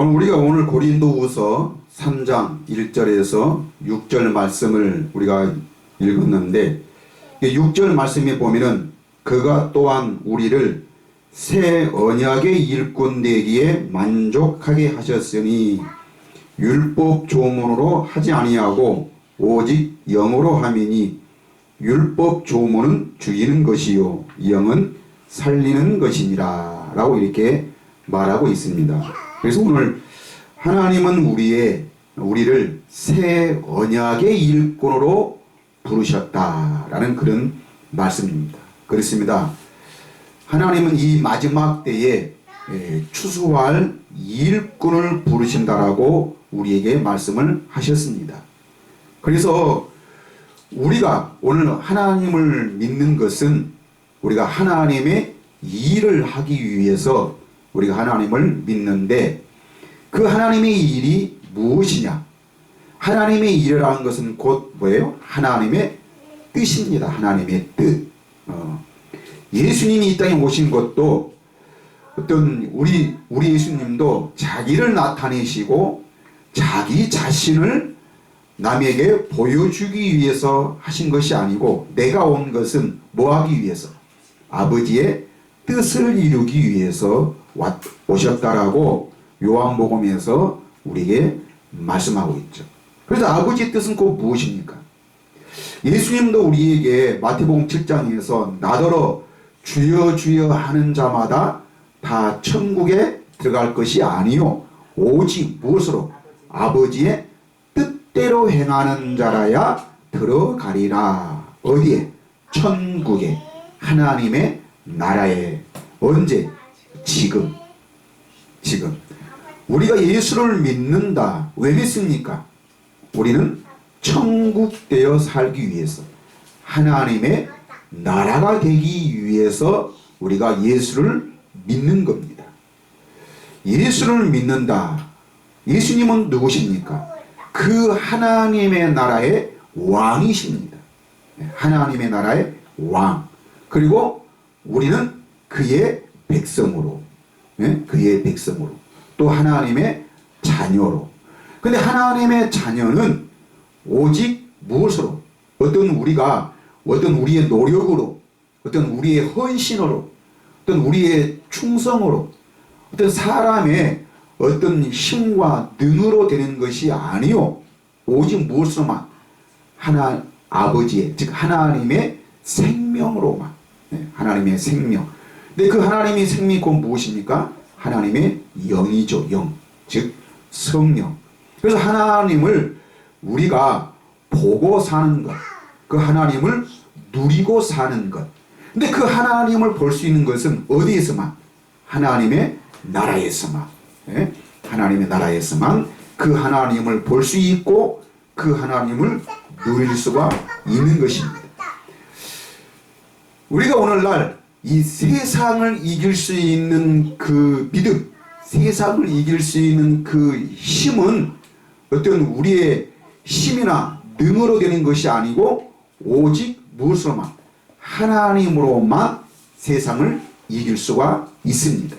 우리가 오늘 고린도후서 3장 1절에서 6절 말씀을 우리가 읽었는데, 6절 말씀에 보면은 그가 또한 우리를 새 언약의 일꾼 되기에 만족하게 하셨으니 율법 조문으로 하지 아니하고 오직 영으로 함이니 율법 조문은 죽이는 것이요 영은 살리는 것이니라 라고 이렇게 말하고 있습니다. 그래서 오늘 하나님은 우리를 새 언약의 일꾼으로 부르셨다라는 그런 말씀입니다. 그렇습니다. 하나님은 이 마지막 때에 추수할 일꾼을 부르신다라고 우리에게 말씀을 하셨습니다. 그래서 우리가 오늘 하나님을 믿는 것은 우리가 하나님의 일을 하기 위해서 우리가 하나님을 믿는데, 그 하나님의 일이 무엇이냐? 하나님의 일이라는 것은 곧 뭐예요? 하나님의 뜻입니다. 하나님의 뜻. 예수님이 이 땅에 오신 것도 우리 예수님도 자기를 나타내시고 자기 자신을 남에게 보여주기 위해서 하신 것이 아니고, 내가 온 것은 뭐 하기 위해서? 아버지의 뜻을 이루기 위해서 오셨다라고 요한복음에서 우리에게 말씀하고 있죠. 그래서 아버지의 뜻은 곧 무엇입니까? 예수님도 우리에게 마태복음 7장에서 나더러 주여 주여 하는 자마다 다 천국에 들어갈 것이 아니요 오직 무엇으로? 아버지의 뜻대로 행하는 자라야 들어가리라. 어디에? 천국에, 하나님의 나라에. 언제? 지금. 우리가 예수를 믿는다. 왜 믿습니까? 우리는 천국 되어 살기 위해서, 하나님의 나라가 되기 위해서 우리가 예수를 믿는 겁니다. 예수를 믿는다. 예수님은 누구십니까? 그 하나님의 나라의 왕이십니다. 하나님의 나라의 왕. 그리고 우리는 그의 백성으로, 또 하나님의 자녀로. 근데 하나님의 자녀는 오직 무엇으로? 어떤 우리의 노력으로, 어떤 우리의 헌신으로, 어떤 우리의 충성으로, 어떤 사람의 어떤 힘과 능으로 되는 것이 아니요 오직 무엇으로만? 아버지의, 즉 하나님의 생명으로만. 하나님의 생명. 근데 그 하나님의 생명이 곧 무엇입니까? 하나님의 영이죠. 영. 즉 성령. 그래서 하나님을 우리가 보고 사는 것, 그 하나님을 누리고 사는 것. 근데 그 하나님을 볼 수 있는 것은 어디에서만? 하나님의 나라에서만. 하나님의 나라에서만 그 하나님을 볼 수 있고 그 하나님을 누릴 수가 있는 것입니다. 우리가 오늘날 이 세상을 이길 수 있는 그 믿음, 세상을 이길 수 있는 그 힘은 어떤 우리의 힘이나 능으로 되는 것이 아니고 오직 무엇으로만? 하나님으로만 세상을 이길 수가 있습니다.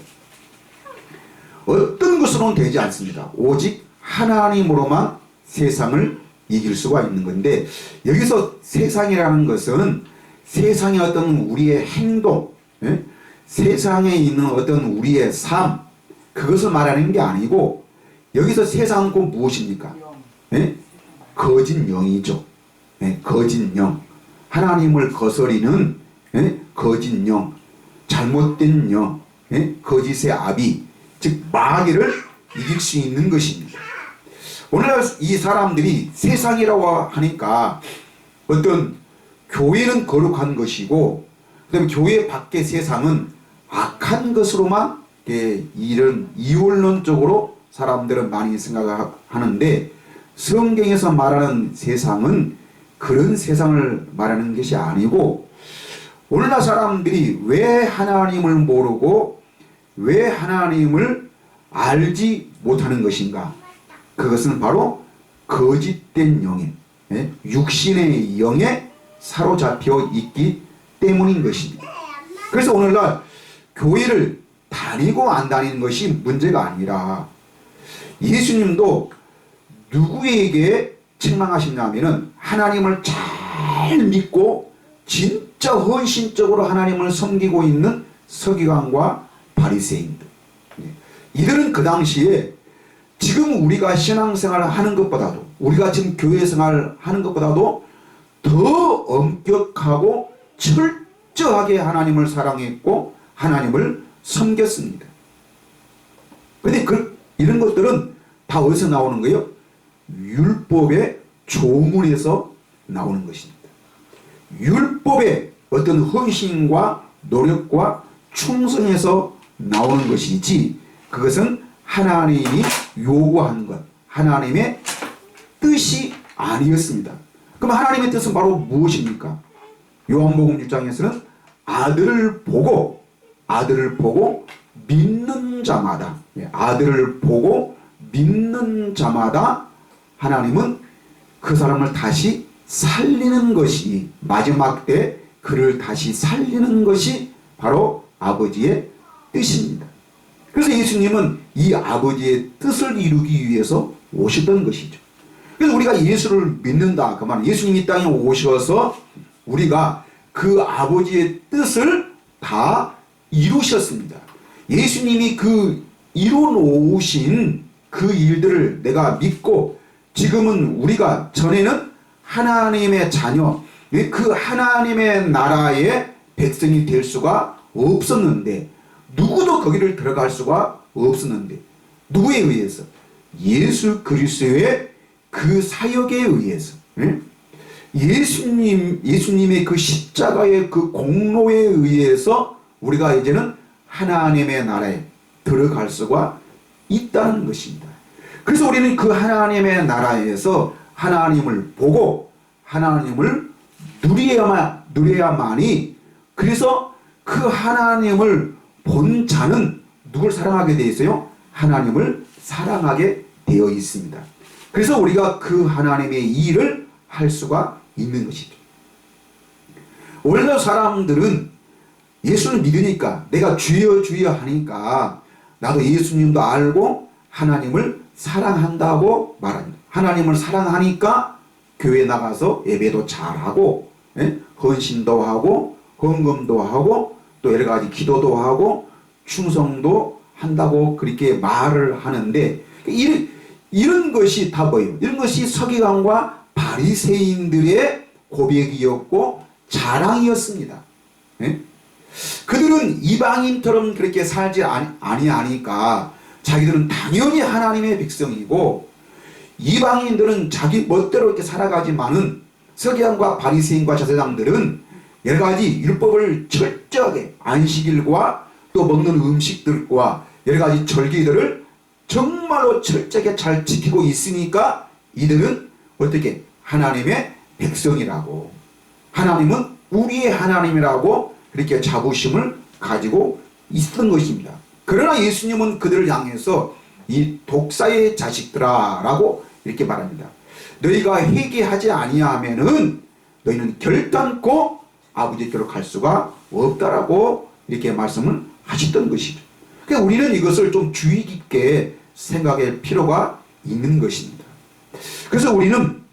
어떤 것으로는 되지 않습니다. 오직 하나님으로만 세상을 이길 수가 있는 건데, 여기서 세상이라는 것은 세상의 어떤 우리의 행동, 세상에 있는 어떤 우리의 삶, 그것을 말하는 게 아니고, 여기서 세상은 곧 무엇입니까? 거짓 영이죠. 거짓 영. 하나님을 거스리는 거짓 영, 잘못된 영, 거짓의 아비, 즉 마귀를 이길 수 있는 것입니다. 오늘날 이 사람들이 세상이라고 하니까 어떤 교회는 거룩한 것이고, 그다음에 교회 밖의 세상은 악한 것으로만 이런 이원론적으로 사람들은 많이 생각하는데, 성경에서 말하는 세상은 그런 세상을 말하는 것이 아니고, 오늘날 사람들이 왜 하나님을 모르고 왜 하나님을 알지 못하는 것인가? 그것은 바로 거짓된 영에, 육신의 영에 사로잡혀 있기 때문인 것입니다. 그래서 오늘날 교회를 다니고 안 다니는 것이 문제가 아니라, 예수님도 누구에게 책망하시냐면은 하나님을 잘 믿고 진짜 헌신적으로 하나님을 섬기고 있는 서기관과 바리새인들. 이들은 그 당시에 지금 우리가 신앙생활을 하는 것보다도, 우리가 지금 교회생활을 하는 것보다도 더 엄격하고 철저하게 하나님을 사랑했고 하나님을 섬겼습니다. 근데 이런 것들은 다 어디서 나오는 거예요? 율법의 조문에서 나오는 것입니다. 율법의 어떤 헌신과 노력과 충성에서 나오는 것이지, 그것은 하나님이 요구한 것, 하나님의 뜻이 아니었습니다. 그럼 하나님의 뜻은 바로 무엇입니까? 요한복음 6장에서는 아들을 보고 믿는 자마다, 아들을 보고 믿는 자마다 하나님은 그 사람을 다시 살리는 것이, 마지막 때 그를 다시 살리는 것이 바로 아버지의 뜻입니다. 그래서 예수님은 이 아버지의 뜻을 이루기 위해서 오셨던 것이죠. 그래서 우리가 예수를 믿는다, 그 말, 예수님이 이 땅에 오셔서 우리가 그 아버지의 뜻을 다 이루셨습니다. 예수님이 그 이루어놓으신 그 일들을 내가 믿고, 지금은 우리가, 전에는 하나님의 자녀, 그 하나님의 나라의 백성이 될 수가 없었는데, 누구도 거기를 들어갈 수가 없었는데, 누구에 의해서? 예수 그리스도의 그 사역에 의해서, 예수님의 그 십자가의 그 공로에 의해서 우리가 이제는 하나님의 나라에 들어갈 수가 있다는 것입니다. 그래서 우리는 그 하나님의 나라에서 하나님을 보고 하나님을 누려야만이, 그래서 그 하나님을 본 자는 누굴 사랑하게 되어 있어요? 하나님을 사랑하게 되어 있습니다. 그래서 우리가 그 하나님의 일을 할 수가 있는 것이죠. 원래 사람들은 예수를 믿으니까, 내가 주여 주여 하니까 나도 예수님도 알고 하나님을 사랑한다고 말합니다. 하나님을 사랑하니까 교회 나가서 예배도 잘하고, 헌신도 하고, 헌금도 하고, 또 여러 가지 기도도 하고, 충성도 한다고 그렇게 말을 하는데, 이런 것이 다 뭐예요? 이런 것이 서기관과 바리새인들의 고백이었고 자랑이었습니다. 그들은 이방인처럼 그렇게 살지 아니하니까 자기들은 당연히 하나님의 백성이고, 이방인들은 자기 멋대로 이렇게 살아가지만은 서기관과 바리새인과 제사장들은 여러 가지 율법을 철저하게, 안식일과 또 먹는 음식들과 여러 가지 절기들을 정말로 철저하게 잘 지키고 있으니까 이들은 어떻게 하나님의 백성이라고, 하나님은 우리의 하나님이라고 그렇게 자부심을 가지고 있었던 것입니다. 그러나 예수님은 그들을 향해서 이 독사의 자식들아 라고 이렇게 말합니다. 너희가 회개하지 아니하면은 너희는 결단코 아버지께로 갈 수가 없다라고 이렇게 말씀을 하셨던 것이죠. 그러니까 우리는 이것을 좀 주의 깊게 생각할 필요가 있는 것입니다. 그래서 우리는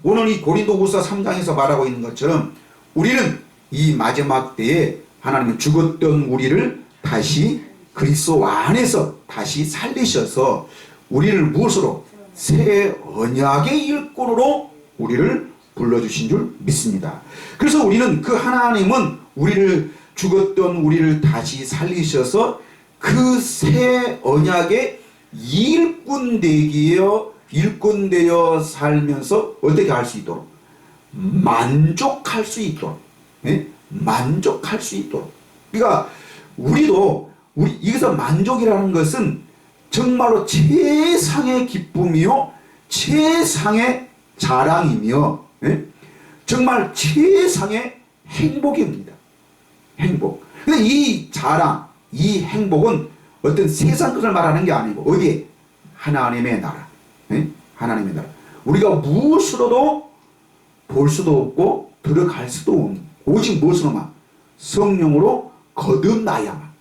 오늘 이 고린도후서 3장에서 말하고 있는 것처럼 우리는 이 마지막 때에 하나님은 죽었던 우리를 다시 그리스도 안에서 다시 살리셔서 우리를 무엇으로? 새 언약의 일꾼으로 우리를 불러주신 줄 믿습니다. 그래서 우리는 그 하나님은 죽었던 우리를 다시 살리셔서 그 새 언약의 일꾼 되어 살면서 어떻게 할 수 있도록? 만족할 수 있도록. 만족할 수 있도록. 그러니까 여기서 만족이라는 것은 정말로 최상의 기쁨이요, 최상의 자랑이며, 정말 최상의 행복입니다. 행복. 근데 이 자랑, 이 행복은 어떤 세상 것을 말하는 게 아니고 어디에? 하나님의 나라. 하나님의 나라. 우리가 무엇으로도 볼 수도 없고 들어갈 수도 없는, 오직 무엇으로만? 성령으로 거듭나야만.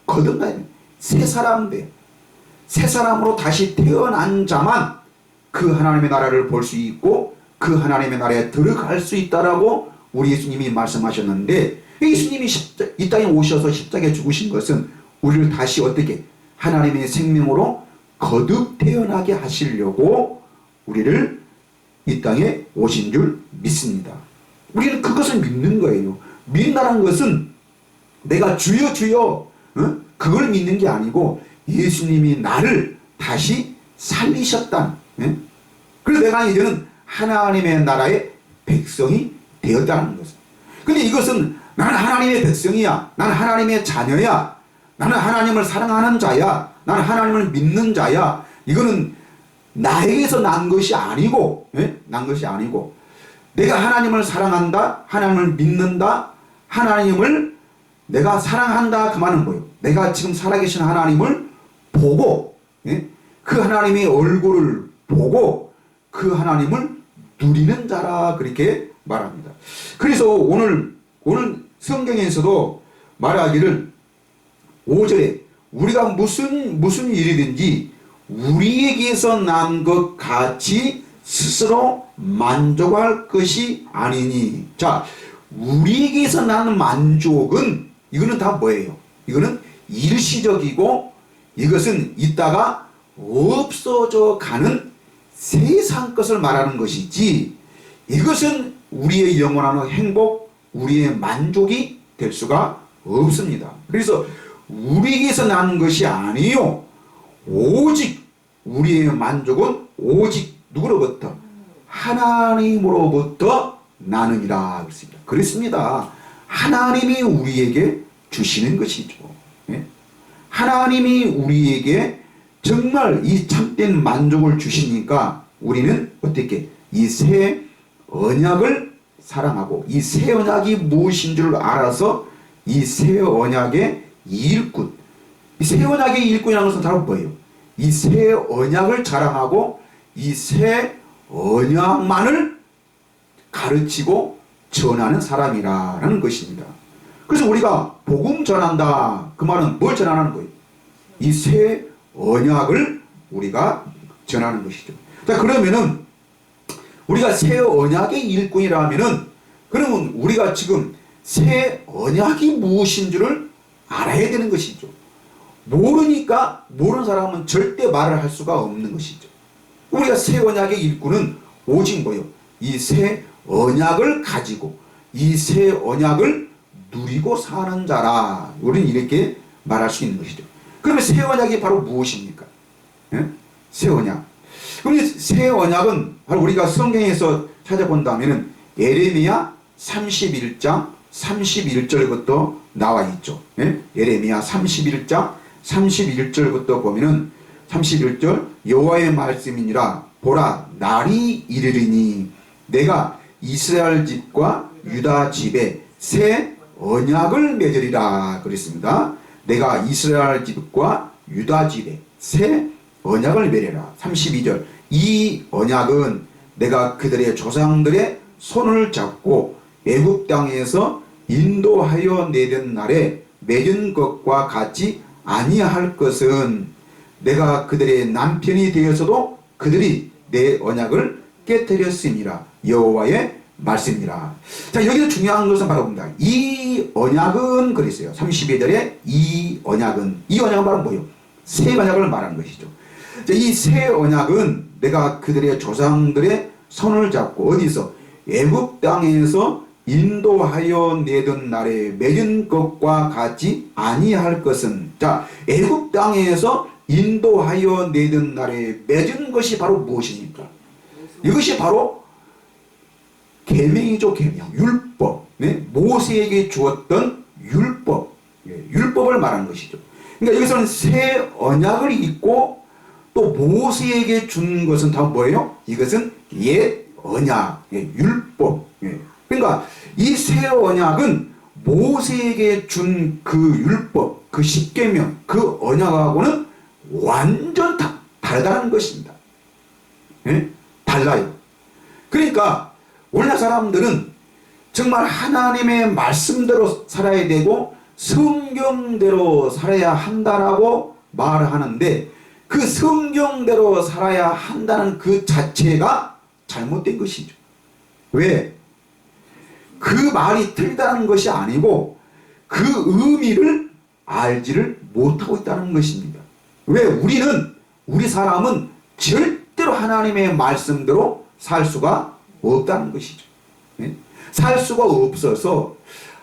거듭나야만. 새 사람 돼. 새 사람으로 다시 태어난 자만 그 하나님의 나라를 볼 수 있고 그 하나님의 나라에 들어갈 수 있다라고 우리 예수님이 말씀하셨는데, 예수님이 이 땅에 오셔서 십자가에 죽으신 것은 우리를 다시 어떻게 하나님의 생명으로 거듭 태어나게 하시려고 우리를 이 땅에 오신 줄 믿습니다. 우리는 그것을 믿는 거예요. 믿는다는 것은 내가 주여 주여 그걸 믿는 게 아니고 예수님이 나를 다시 살리셨다. 그래서 내가 이제는 하나님의 나라의 백성이 되었다는 것입니다. 근데 이것은 나는 하나님의 백성이야, 나는 하나님의 자녀야, 나는 하나님을 사랑하는 자야, 나는 하나님을 믿는 자야, 이거는 나에게서 난 것이 아니고, 난 것이 아니고, 내가 하나님을 사랑한다, 하나님을 믿는다, 하나님을 내가 사랑한다, 그 말은 뭐예요? 내가 지금 살아계신 하나님을 보고, 그 하나님의 얼굴을 보고 그 하나님을 누리는 자라, 그렇게 말합니다. 그래서 오늘 성경에서도 말하기를 5절에 우리가 무슨 일이든지 우리에게서 난 것 같이 스스로 만족할 것이 아니니. 자, 우리에게서 나는 만족은 이거는 다 뭐예요? 이거는 일시적이고 이것은 있다가 없어져 가는 세상 것을 말하는 것이지, 이것은 우리의 영원한 행복, 우리의 만족이 될 수가 없습니다. 그래서 우리에게서 나는 것이 아니요, 오직 우리의 만족은 오직 누구로부터? 하나님으로부터 나느니라 그랬습니다. 그렇습니다. 하나님이 우리에게 주시는 것이죠. 하나님이 우리에게 정말 이 참된 만족을 주시니까 우리는 어떻게 이 새 언약을 사랑하고 이 새 언약이 무엇인 줄 알아서 이 새 언약의 일꾼, 이 새 언약의 일꾼이라는 것은 바로 뭐예요? 이 새 언약을 자랑하고 이 새 언약만을 가르치고 전하는 사람이라는 것입니다. 그래서 우리가 복음 전한다, 그 말은 뭘 전하는 거예요? 이 새 언약을 우리가 전하는 것이죠. 자, 그러면은 우리가 새 언약의 일꾼이라면은, 그러면 우리가 지금 새 언약이 무엇인 줄을 알아야 되는 것이죠. 모르니까 모르는 사람은 절대 말을 할 수가 없는 것이죠. 우리가 새 언약의 일꾼은 오직 뭐요? 이 새 언약을 가지고 이 새 언약을 누리고 사는 자라, 우리는 이렇게 말할 수 있는 것이죠. 그러면 새 언약이 바로 무엇입니까? 새 언약. 그럼 새 언약은 바로 우리가 성경에서 찾아본다면 예레미야 31장 31절부터 나와 있죠. 예레미야 31장 31절부터 보면은 31절, 여호와의 말씀이니라. 보라, 날이 이르리니 내가 이스라엘 집과 유다 집에 새 언약을 맺으리라 그랬습니다. 내가 이스라엘 집과 유다 집에 새 언약을 맺으리라. 32절, 이 언약은 내가 그들의 조상들의 손을 잡고 애굽 땅에서 인도하여 내던 날에 맺은 것과 같이 아니할 것은 내가 그들의 남편이 되어서도 그들이 내 언약을 깨뜨렸음이라. 여호와의 말씀이라. 자, 여기서 중요한 것은 바로 봅니다. 이 언약은 그랬어요. 32절에 이 언약은 바로 뭐예요? 새 언약을 말하는 것이죠. 자, 이 새 언약은 내가 그들의 조상들의 손을 잡고 어디서? 애굽 땅에서 인도하여 내던 날에 맺은 것과 같이 아니할 것은. 자, 애굽 땅에서 인도하여 내던 날에 맺은 것이 바로 무엇입니까? 이것이 바로 계명이죠. 계명, 율법. 모세에게 주었던 율법, 율법을 말하는 것이죠. 그러니까 여기서는 새 언약을 잊고 또 모세에게 준 것은 다 뭐예요? 이것은 옛 언약, 율법. 그러니까 이 새 언약은 모세에게 준 그 율법, 그 십계명, 그 언약하고는 완전 다르다는 것입니다. 달라요. 그러니까 오늘날 사람들은 정말 하나님의 말씀대로 살아야 되고 성경대로 살아야 한다라고 말을 하는데, 그 성경대로 살아야 한다는 그 자체가 잘못된 것이죠. 왜? 그 말이 틀리다는 것이 아니고 그 의미를 알지를 못하고 있다는 것입니다. 왜? 우리 사람은 절대로 하나님의 말씀대로 살 수가 없다는 것이죠. 살 수가 없어서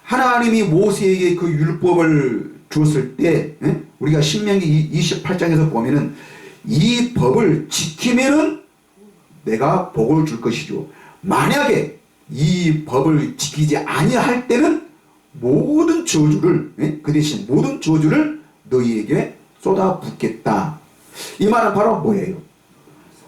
하나님이 모세에게 그 율법을 줬을 때 우리가 신명기 28장에서 보면은 이 법을 지키면은 내가 복을 줄 것이죠. 만약에 이 법을 지키지 아니할 때는 모든 저주를 그 대신 모든 저주를 너희에게 쏟아붓겠다. 이 말은 바로 뭐예요?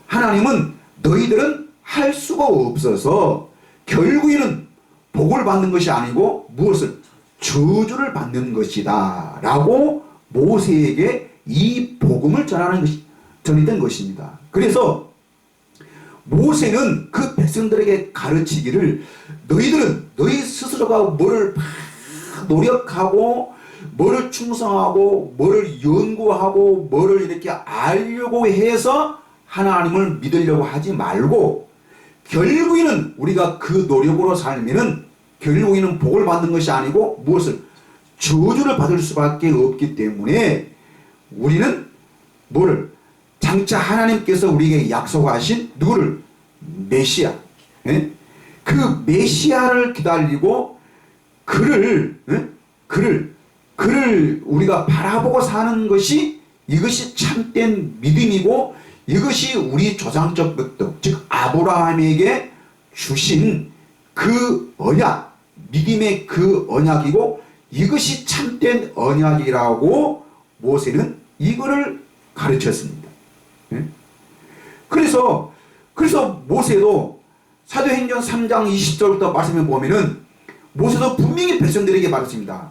하나님은 너희들은 할 수가 없어서 결국에는 복을 받는 것이 아니고 무엇을? 저주를 받는 것이다 라고 모세에게 이 복음을 전했던 것입니다. 그래서 모세는 그 백성들에게 가르치기를 너희들은 너희 스스로가 뭐를 노력하고 뭐를 충성하고 뭐를 연구하고 뭐를 이렇게 알려고 해서 하나님을 믿으려고 하지 말고 결국에는 우리가 그 노력으로 살면은 결국에는 복을 받는 것이 아니고 무엇을? 저주를 받을 수밖에 없기 때문에 우리는 뭐를? 장차 하나님께서 우리에게 약속하신 누구를? 메시아. 그 메시아를 기다리고 그를 우리가 바라보고 사는 것이 이것이 참된 믿음이고 이것이 우리 조상적 것도 즉 아브라함에게 주신 그 언약, 믿음의 그 언약이고 이것이 참된 언약이라고 모세는 이거를 가르쳤습니다. 그래서 모세도 사도행전 3장 20절부터 말씀해 보면은 모세도 분명히 백성들에게 말했습니다.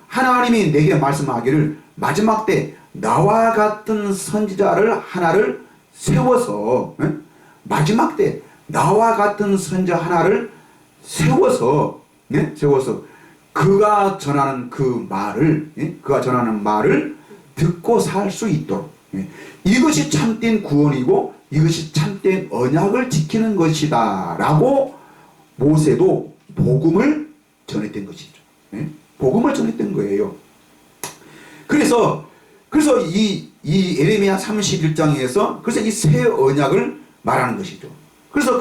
하나님이 내게 말씀하기를 마지막 때 나와 같은 선지자를 하나를 세워서 마지막 때 나와 같은 선지자 하나를 세워서 그가 전하는 그 말을 듣고 살 수 있도록 이것이 참된 구원이고 이것이 참된 언약을 지키는 것이다 라고 모세도 복음을 전했던 것이죠. 복음을 전했던 거예요. 그래서 이 예레미야 31장에서 그래서 이 새 언약을 말하는 것이죠. 그래서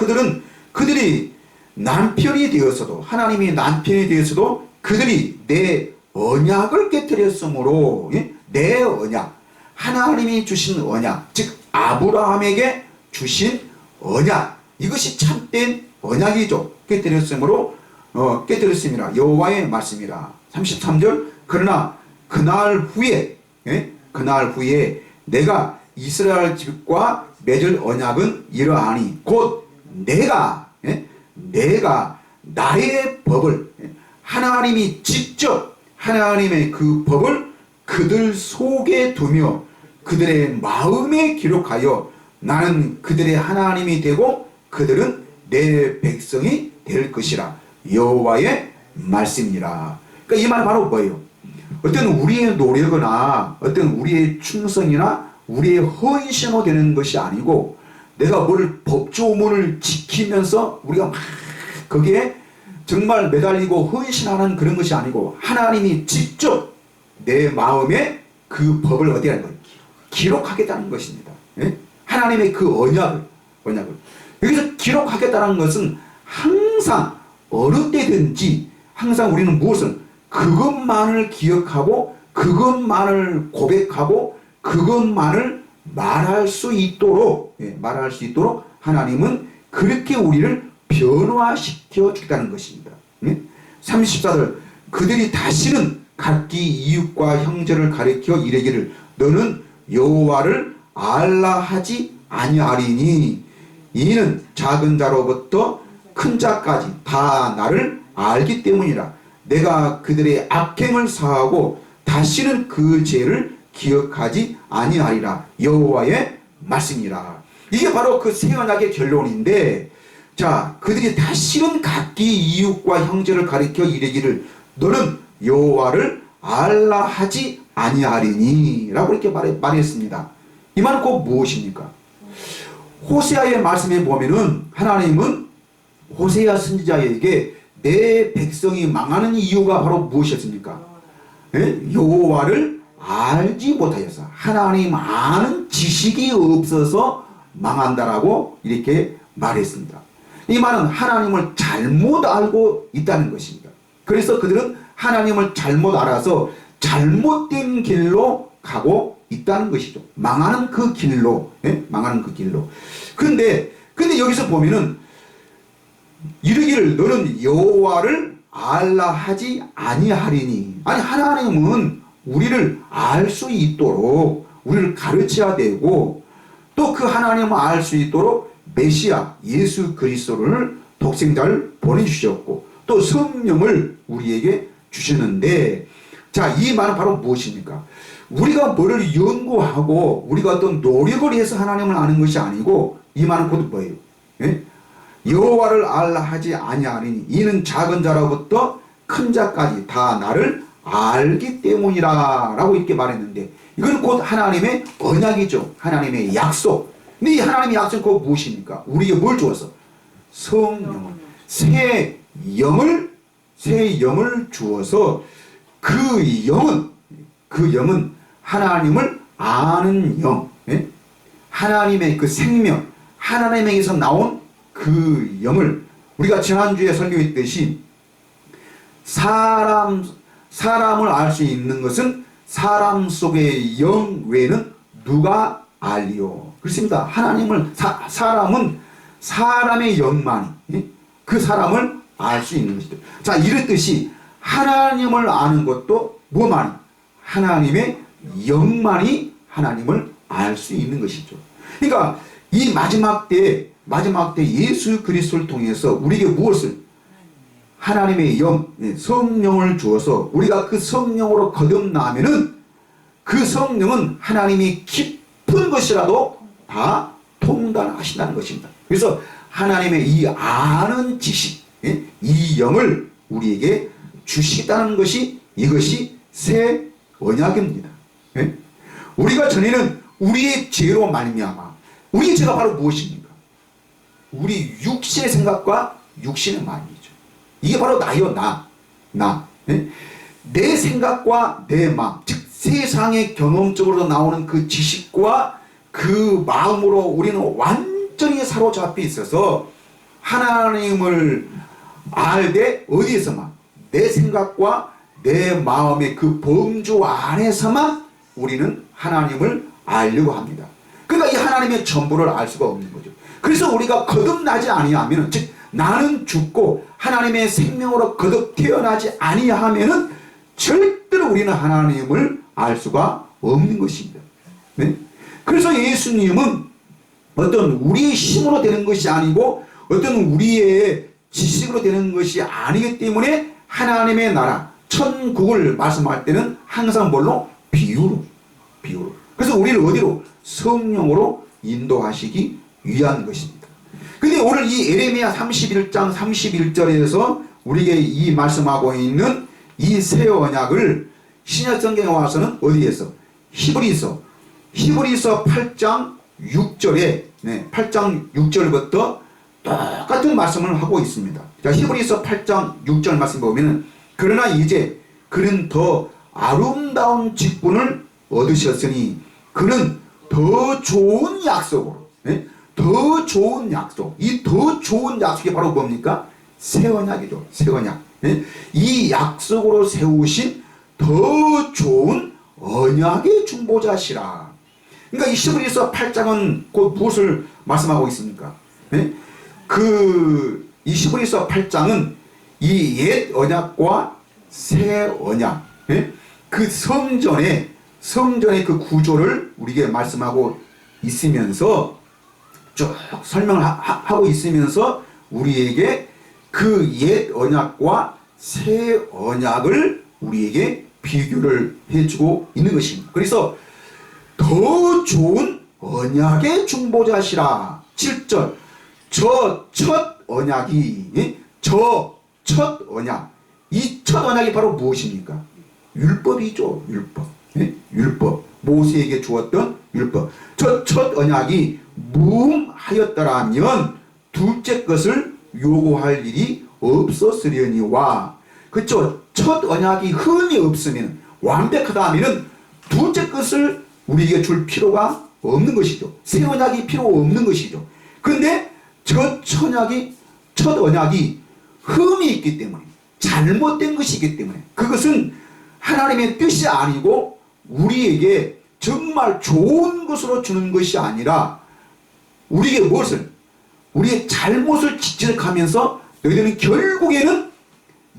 그들이 남편이 되었어도 하나님이 남편이 되었어도 그들이 내 언약을 깨뜨렸으므로 내 언약 하나님이 주신 언약 즉 아브라함에게 주신 언약 이것이 참된 언약이죠. 깨뜨렸습니다. 여호와의 말씀이라. 33절 그러나 그날 후에 내가 이스라엘 집과 맺을 언약은 이러하니 곧 내가 나의 법을 하나님이 직접 하나님의 그 법을 그들 속에 두며 그들의 마음에 기록하여 나는 그들의 하나님이 되고 그들은 내 백성이 될 것이라. 여호와의 말씀이라. 그러니까 이 말 바로 뭐예요? 어떤 우리의 노력이나 어떤 우리의 충성이나 우리의 헌신으로 되는 것이 아니고 내가 법조문을 지키면서 우리가 막 거기에 정말 매달리고 헌신하는 그런 것이 아니고 하나님이 직접 내 마음에 그 법을 어디 하는 거예요? 기록하겠다는 것입니다. 하나님의 그 언약을 여기서 기록하겠다는 것은 항상 어느 때든지 항상 우리는 무엇을 그것만을 기억하고 그것만을 고백하고 그것만을 말할 수 있도록 하나님은 그렇게 우리를 변화시켜 주겠다는 것입니다. 34절 그들이 다시는 각기 이웃과 형제를 가리켜 이르기를 너는 여호와를 알라 하지 아니하리니 이는 작은 자로부터 큰 자까지 다 나를 알기 때문이라. 내가 그들의 악행을 사하고 다시는 그 죄를 기억하지 아니하리라. 여호와의 말씀이라. 이게 바로 그 새 언약의 결론인데 자 그들이 다시는 각기 이웃과 형제를 가리켜 이르기를 너는 여호와를 알라 하지 아니하리니 라고 이렇게 말했습니다. 이 이 말은 꼭 무엇입니까? 호세아의 말씀에 보면은 하나님은 호세아 선지자에게 내 백성이 망하는 이유가 바로 무엇이었습니까? 여호와를 알지 못하여서, 하나님 아는 지식이 없어서 망한다라고 이렇게 말했습니다. 이 말은 하나님을 잘못 알고 있다는 것입니다. 그래서 그들은 하나님을 잘못 알아서 잘못된 길로 가고 있다는 것이죠. 망하는 그 길로, 망하는 그 길로. 근데 여기서 보면은 이르기를 너는 여호와를 알라 하지 아니하리니. 아니, 하나님은 우리를 알 수 있도록 우리를 가르쳐야 되고, 또 그 하나님을 알 수 있도록 메시아 예수 그리스도를 독생자를 보내주셨고, 또 성령을 우리에게 주셨는데, 자, 이 말은 바로 무엇입니까? 우리가 뭐를 연구하고 우리가 어떤 노력을 해서 하나님을 아는 것이 아니고, 이 말은 곧 뭐예요? 여호와를 알라 하지 아니하리니 이는 작은 자로부터 큰 자까지 다 나를 알기 때문이라 라고 이렇게 말했는데, 이건 곧 하나님의 언약이죠. 하나님의 약속. 근데 이 하나님의 약속은 곧 무엇입니까? 우리에게 뭘 주어서? 성령을, 새 영을 주어서, 그 영은 하나님을 아는 영, 하나님의 그 생명, 하나님에게서 나온 그 영을, 우리가 지난주에 설교했듯이 사람을 알 수 있는 것은 사람 속의 영 외에는 누가 알리요? 그렇습니다. 사람은 사람의 영만이 그 사람을 알 수 있는 것이죠. 자, 이렇듯이 하나님을 아는 것도 뭐만이? 하나님의 영만이 하나님을 알 수 있는 것이죠. 그러니까 이 마지막 때 예수 그리스도를 통해서 우리에게 무엇을? 하나님의 영, 성령을 주어서 우리가 그 성령으로 거듭나면은 그 성령은 하나님이 깊은 것이라도 다 통달하신다는 것입니다. 그래서 하나님의 이 아는 지식, 이 영을 우리에게 주시다는 것이, 이것이 새 언약입니다. 우리가 전에는 우리의 죄로 말미암아, 우리의 죄가 바로 무엇입니까? 우리 육신의 생각과 육신의 마음이죠. 이게 바로 나요, 나. 내 생각과 내 마음, 즉 세상의 경험적으로 나오는 그 지식과 그 마음으로 우리는 완전히 사로잡혀 있어서 하나님을 알되 어디에서만? 내 생각과 내 마음의 그 범주 안에서만 우리는 하나님을 알려고 합니다. 그러니까 이 하나님의 전부를 알 수가 없는 거죠. 그래서 우리가 거듭나지 아니하면, 즉 나는 죽고 하나님의 생명으로 거듭 태어나지 아니하면은 절대로 우리는 하나님을 알 수가 없는 것입니다. 그래서 예수님은 어떤 우리의 힘으로 되는 것이 아니고 어떤 우리의 지식으로 되는 것이 아니기 때문에 하나님의 나라, 천국을 말씀할 때는 항상 뭘로? 비유로. 그래서 우리를 어디로? 성령으로 인도하시기 위한 것입니다. 근데 오늘 이 예레미야 31장 31절에서 우리에게 이 말씀하고 있는 이 새 언약을 신약 성경에 와서는 어디에서? 히브리서 8장 6절에 8장 6절부터 똑같은 말씀을 하고 있습니다. 자, 히브리서 8장 6절 말씀 보면은 그러나 이제 그는 더 아름다운 직분을 얻으셨으니 그는 더 좋은 약속으로, 더 좋은 약속, 이 더 좋은 약속이 바로 뭡니까? 새 언약이죠. 새 언약. 이 약속으로 세우신 더 좋은 언약의 중보자시라. 그러니까 이 히브리서 8장은 곧 무엇을 말씀하고 있습니까? 이 히브리서 8장은 이 옛 언약과 새 언약, 그 성전의 그 구조를 우리에게 말씀하고 있으면서 쭉 설명을 하고 있으면서 우리에게 그 옛 언약과 새 언약을 우리에게 비교를 해주고 있는 것입니다. 그래서 더 좋은 언약의 중보자시라. 7절 저 첫 언약이, 저 첫 언약, 이 첫 언약이 바로 무엇입니까? 율법이죠. 율법. 모세에게 주었던 율법. 저 첫 언약이 무음하였더라면 둘째 것을 요구할 일이 없었으려니와. 그쵸? 첫 언약이 흠이 없으면, 완벽하다 하면은 둘째 것을 우리에게 줄 필요가 없는 것이죠. 새 언약이 필요 없는 것이죠. 그런데 첫 언약이 흠이 있기 때문에, 잘못된 것이기 때문에, 그것은 하나님의 뜻이 아니고 우리에게 정말 좋은 것으로 주는 것이 아니라 우리에게 무엇을, 우리의 잘못을 지적하면서 너희들은 결국에는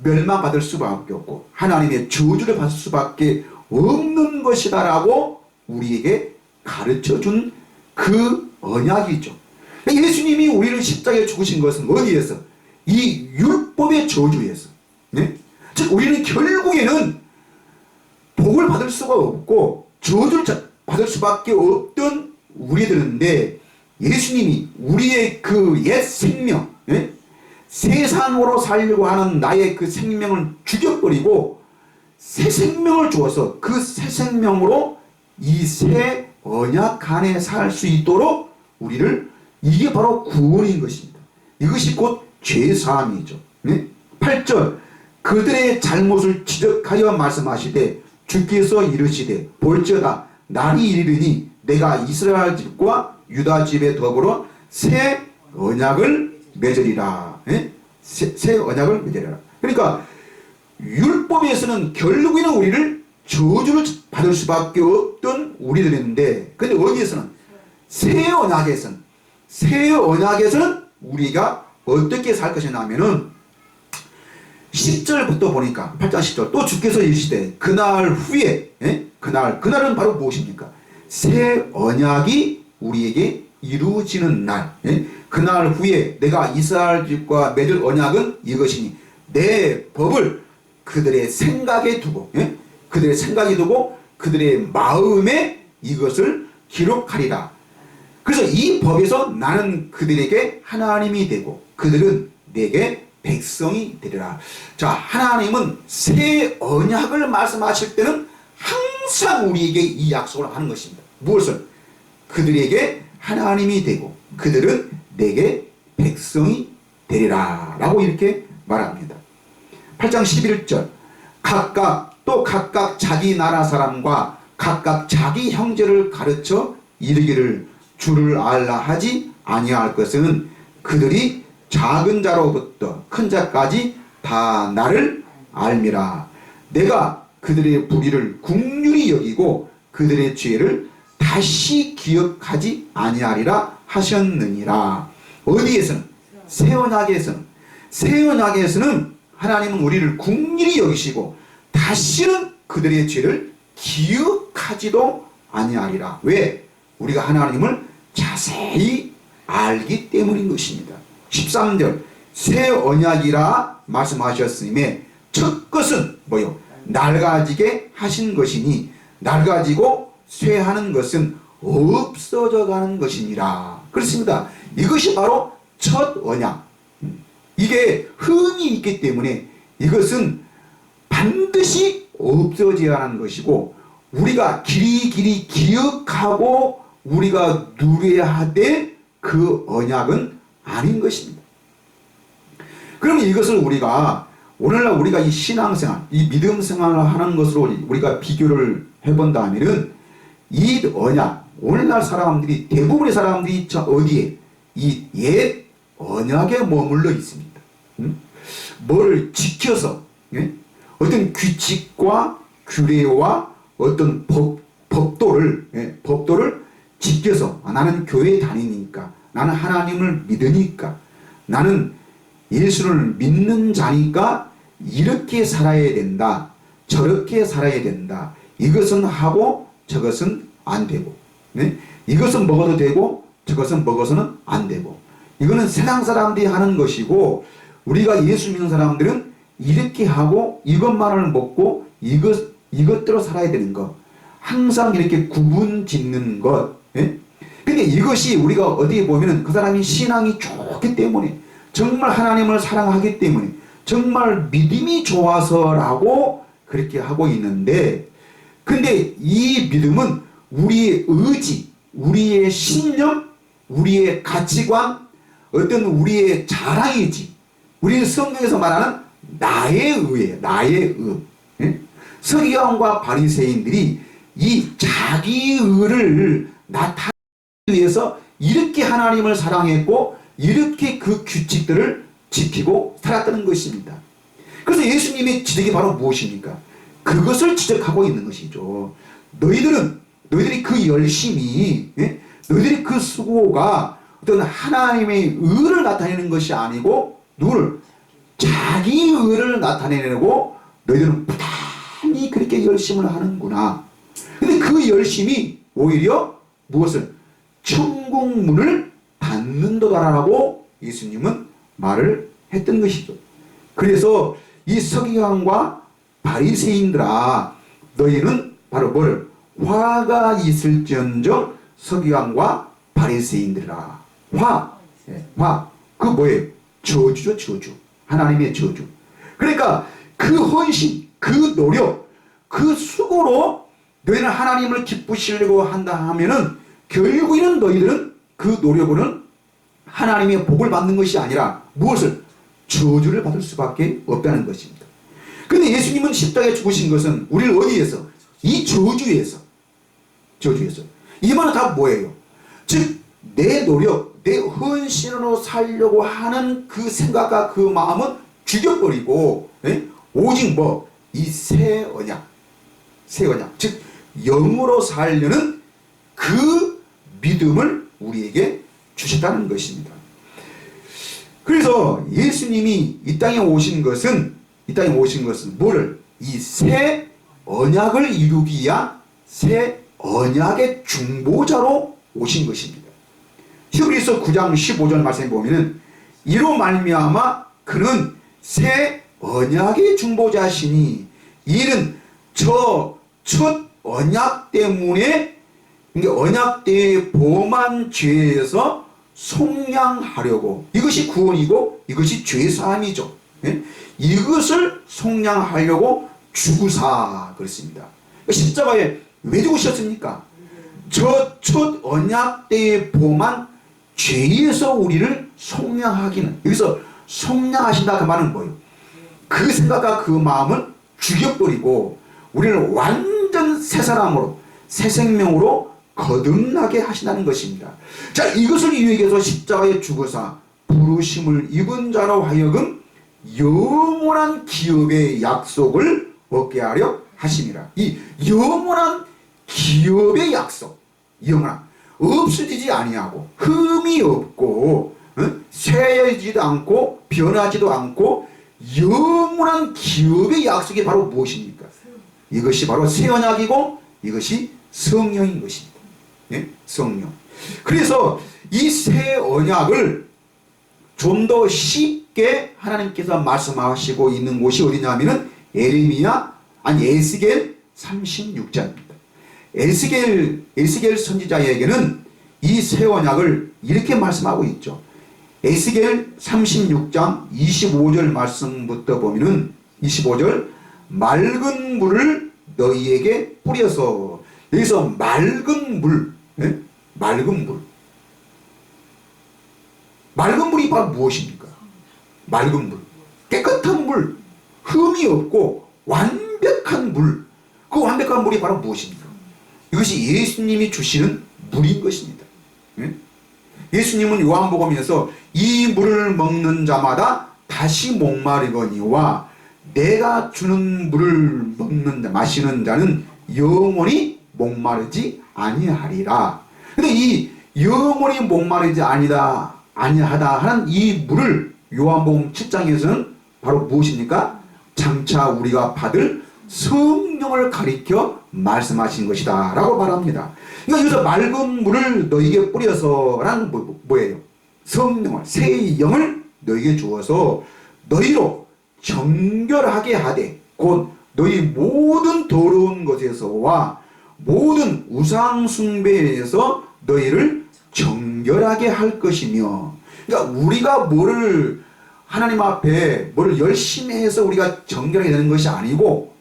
멸망받을 수밖에 없고 하나님의 저주를 받을 수밖에 없는 것이다 라고 우리에게 가르쳐준 그 언약이죠. 예수님이 우리를 십자가에 죽으신 것은 어디에서? 이 율법의 저주에서. 네? 즉 우리는 결국에는 복을 받을 수가 없고 저주를 받을 수밖에 없던 우리들인데, 예수님이 우리의 그 옛 생명, 네? 세상으로 살려고 하는 나의 그 생명을 죽여버리고 새 생명을 주어서 그 새 생명으로 이 새 언약 안에 살 수 있도록 우리를, 이게 바로 구원인 것입니다. 이것이 곧 죄사함이죠. 네? 8절, 그들의 잘못을 지적하여 말씀하시되 주께서 이르시되 볼지어다 날이 이르리니 내가 이스라엘 집과 유다 집에 더불어 새 언약을 맺으리라. 예? 새 언약을 맺으리라. 그러니까 율법에서는 결국에는 우리를 저주를 받을 수밖에 없던 우리들인데, 근데 어디에서는? 새 언약에서는 우리가 어떻게 살 것이냐 하면은 10절부터 보니까 8장 10절, 또 주께서 이르시되 그날 후에, 예? 그날은 바로 무엇입니까? 새 언약이 우리에게 이루어지는 날, 예? 그날 후에 내가 이스라엘 집과 맺을 언약은 이것이니 내 법을 그들의 생각에 두고, 예? 그들의 생각에 두고 그들의 마음에 이것을 기록하리라. 그래서 이 법에서 나는 그들에게 하나님이 되고 그들은 내게 백성이 되리라. 자, 하나님은 새 언약을 말씀하실 때는 항상 우리에게 이 약속을 하는 것입니다. 무엇을? 그들에게 하나님이 되고 그들은 내게 백성이 되리라 라고 이렇게 말합니다. 8장 11절, 각각 자기 나라 사람과 각각 자기 형제를 가르쳐 이르기를 주를 알라 하지 아니할 것은 그들이 작은 자로부터 큰 자까지 다 나를 알미라. 내가 그들의 불의를 국률이 여기고 그들의 죄를 다시 기억하지 아니하리라 하셨느니라. 어디에서는? 새 언약에서는 하나님은 우리를 국률이 여기시고 다시는 그들의 죄를 기억하지도 아니하리라. 왜? 우리가 하나님을 자세히 알기 때문인 것입니다. 13절, 새 언약이라 말씀하셨으니 첫 것은 뭐요? 낡아지게 하신 것이니 낡아지고 쇠하는 것은 없어져 가는 것이니라. 그렇습니다. 이것이 바로 첫 언약. 이게 흠이 있기 때문에 이것은 반드시 없어져야 하는 것이고 우리가 길이 기억하고 우리가 누려야 될 그 언약은 아닌 것입니다. 그러면 이것을 우리가 오늘날 우리가 이 신앙생활, 이 믿음 생활을 하는 것으로 우리가 비교를 해본다면은 이 언약, 오늘날 사람들이, 대부분의 사람들이 어디에? 이 옛 언약에 머물러 있습니다. 뭐를 지켜서, 예? 어떤 규칙과 규례와 어떤 법도를 지켜서, 나는 교회에 다니니까, 나는 하나님을 믿으니까, 나는 예수를 믿는 자니까 이렇게 살아야 된다, 저렇게 살아야 된다, 이것은 하고 저것은 안 되고, 네? 이것은 먹어도 되고 저것은 먹어서는 안 되고, 이거는 세상 사람들이 하는 것이고 우리가 예수 믿는 사람들은 이렇게 하고 이것만을 먹고 이것대로 살아야 되는 것, 항상 이렇게 구분 짓는 것. 예? 근데 이것이 우리가 어디에 보면은 그 사람이 신앙이 좋기 때문에, 정말 하나님을 사랑하기 때문에, 정말 믿음이 좋아서라고 그렇게 하고 있는데, 근데 이 믿음은 우리의 의지, 우리의 신념, 우리의 가치관, 어떤 우리의 자랑이지. 우리는 성경에서 말하는 나의 의예요. 나의 의. 예? 서기관과 바리새인들이 이 자기 의를 나타내기 위해서 이렇게 하나님을 사랑했고 이렇게 그 규칙들을 지키고 살았다는 것입니다. 그래서 예수님의 지적이 바로 무엇입니까? 그것을 지적하고 있는 것이죠. 너희들이 그 열심이, 예? 너희들이 그 수고가 어떤 하나님의 의를 나타내는 것이 아니고 누구를? 자기 의를 나타내려고 너희들은 부단히 그렇게 열심을 하는구나. 근데 그 열심이 오히려 무엇을? 천국 문을 닫는도다라고 예수님은 말을 했던 것이죠. 그래서 이 서기관과 바리새인들아, 너희는 바로 뭐를? 화가 있을지언정 서기관과 바리새인들아. 화. 그 뭐예요? 저주죠, 저주. 하나님의 저주. 그러니까 그 헌신, 그 노력, 그 수고로 너희는 하나님을 기쁘시려고 한다 하면은 결국에는 너희들은 그 노력으로는 하나님의 복을 받는 것이 아니라 무엇을? 저주를 받을 수밖에 없다는 것입니다. 그런데 예수님은 십자가에 죽으신 것은 우리를 어디에서? 이 저주에서. 이 말은 다 뭐예요? 즉 내 노력, 내 헌신으로 살려고 하는 그 생각과 그 마음은 죽여버리고, 예? 오직 뭐? 이 새 언약, 즉 영으로 살려는 그 믿음을 우리에게 주셨다는 것입니다. 그래서 예수님이 이 땅에 오신 것은 뭐를? 이 새 언약을 이루기 위한 새 언약의 중보자로 오신 것입니다. 히브리서 9장 15절 말씀에 보면은 이로 말미암아 그는 새 언약의 중보자시니 이는 저 첫 언약 때문에 언약 때의 범한 죄에서 속량하려고, 이것이 구원이고 이것이 죄사함이죠. 예? 이것을 속량하려고 죽으사 그랬습니다. 십자가에 왜 죽으셨습니까? 저 첫 언약 때의 범한 죄에서 우리를 속량하기는, 여기서 속량하신다 그 말은 뭐예요? 그 생각과 그 마음을 죽여버리고 우리를 완전 새 사람으로, 새 생명으로 거듭나게 하신다는 것입니다. 자, 이것을 위해서 십자가에 죽으사 부르심을 입은 자로 하여금 영원한 기업의 약속을 얻게 하려 하심이라. 이 영원한 기업의 약속, 영원한, 없어지지 아니하고 흠이 없고 쇠해지도 않고 변하지도 않고 영원한 기업의 약속이 바로 무엇입니까? 이것이 바로 새 언약이고 이것이 성령인 것입니다. 예? 성령. 그래서 이 새 언약을 좀 더 쉽게 하나님께서 말씀하시고 있는 곳이 어디냐면은 에스겔 36장입니다. 에스겔 선지자에게는 이 새 언약을 이렇게 말씀하고 있죠. 에스겔 36장 25절 말씀부터 보면은 25절, 맑은 물을 너희에게 뿌려서, 여기서 맑은 물, 예? 맑은 물이 바로 무엇입니까? 맑은 물, 깨끗한 물, 흠이 없고 완벽한 물. 그 완벽한 물이 바로 무엇입니까? 이것이 예수님이 주시는 물인 것입니다. 예? 예수님은 요한복음에서 이 물을 먹는 자마다 다시 목마르거니와 내가 주는 물을 마시는 자는 영원히 목마르지 아니하리라. 근데 이 영원히 목마르지 아니하다 하는 이 물을 요한복음 7장에서는 바로 무엇입니까? 장차 우리가 받을 성령을 가리켜 말씀하신 것이다 라고 말합니다. 그러니까 여기서 맑은 물을 너희에게 뿌려서라는 뭐예요? 성령을, 새 영을 너희에게 주어서 너희로 정결하게 하되, 곧 너희 모든 더러운 것에서와 모든 우상 숭배에서 너희를 정결하게 할 것이며, 그러니까 우리가 하나님 앞에 뭐를 열심히 해서 우리가 정결하게 되는 것이 아니고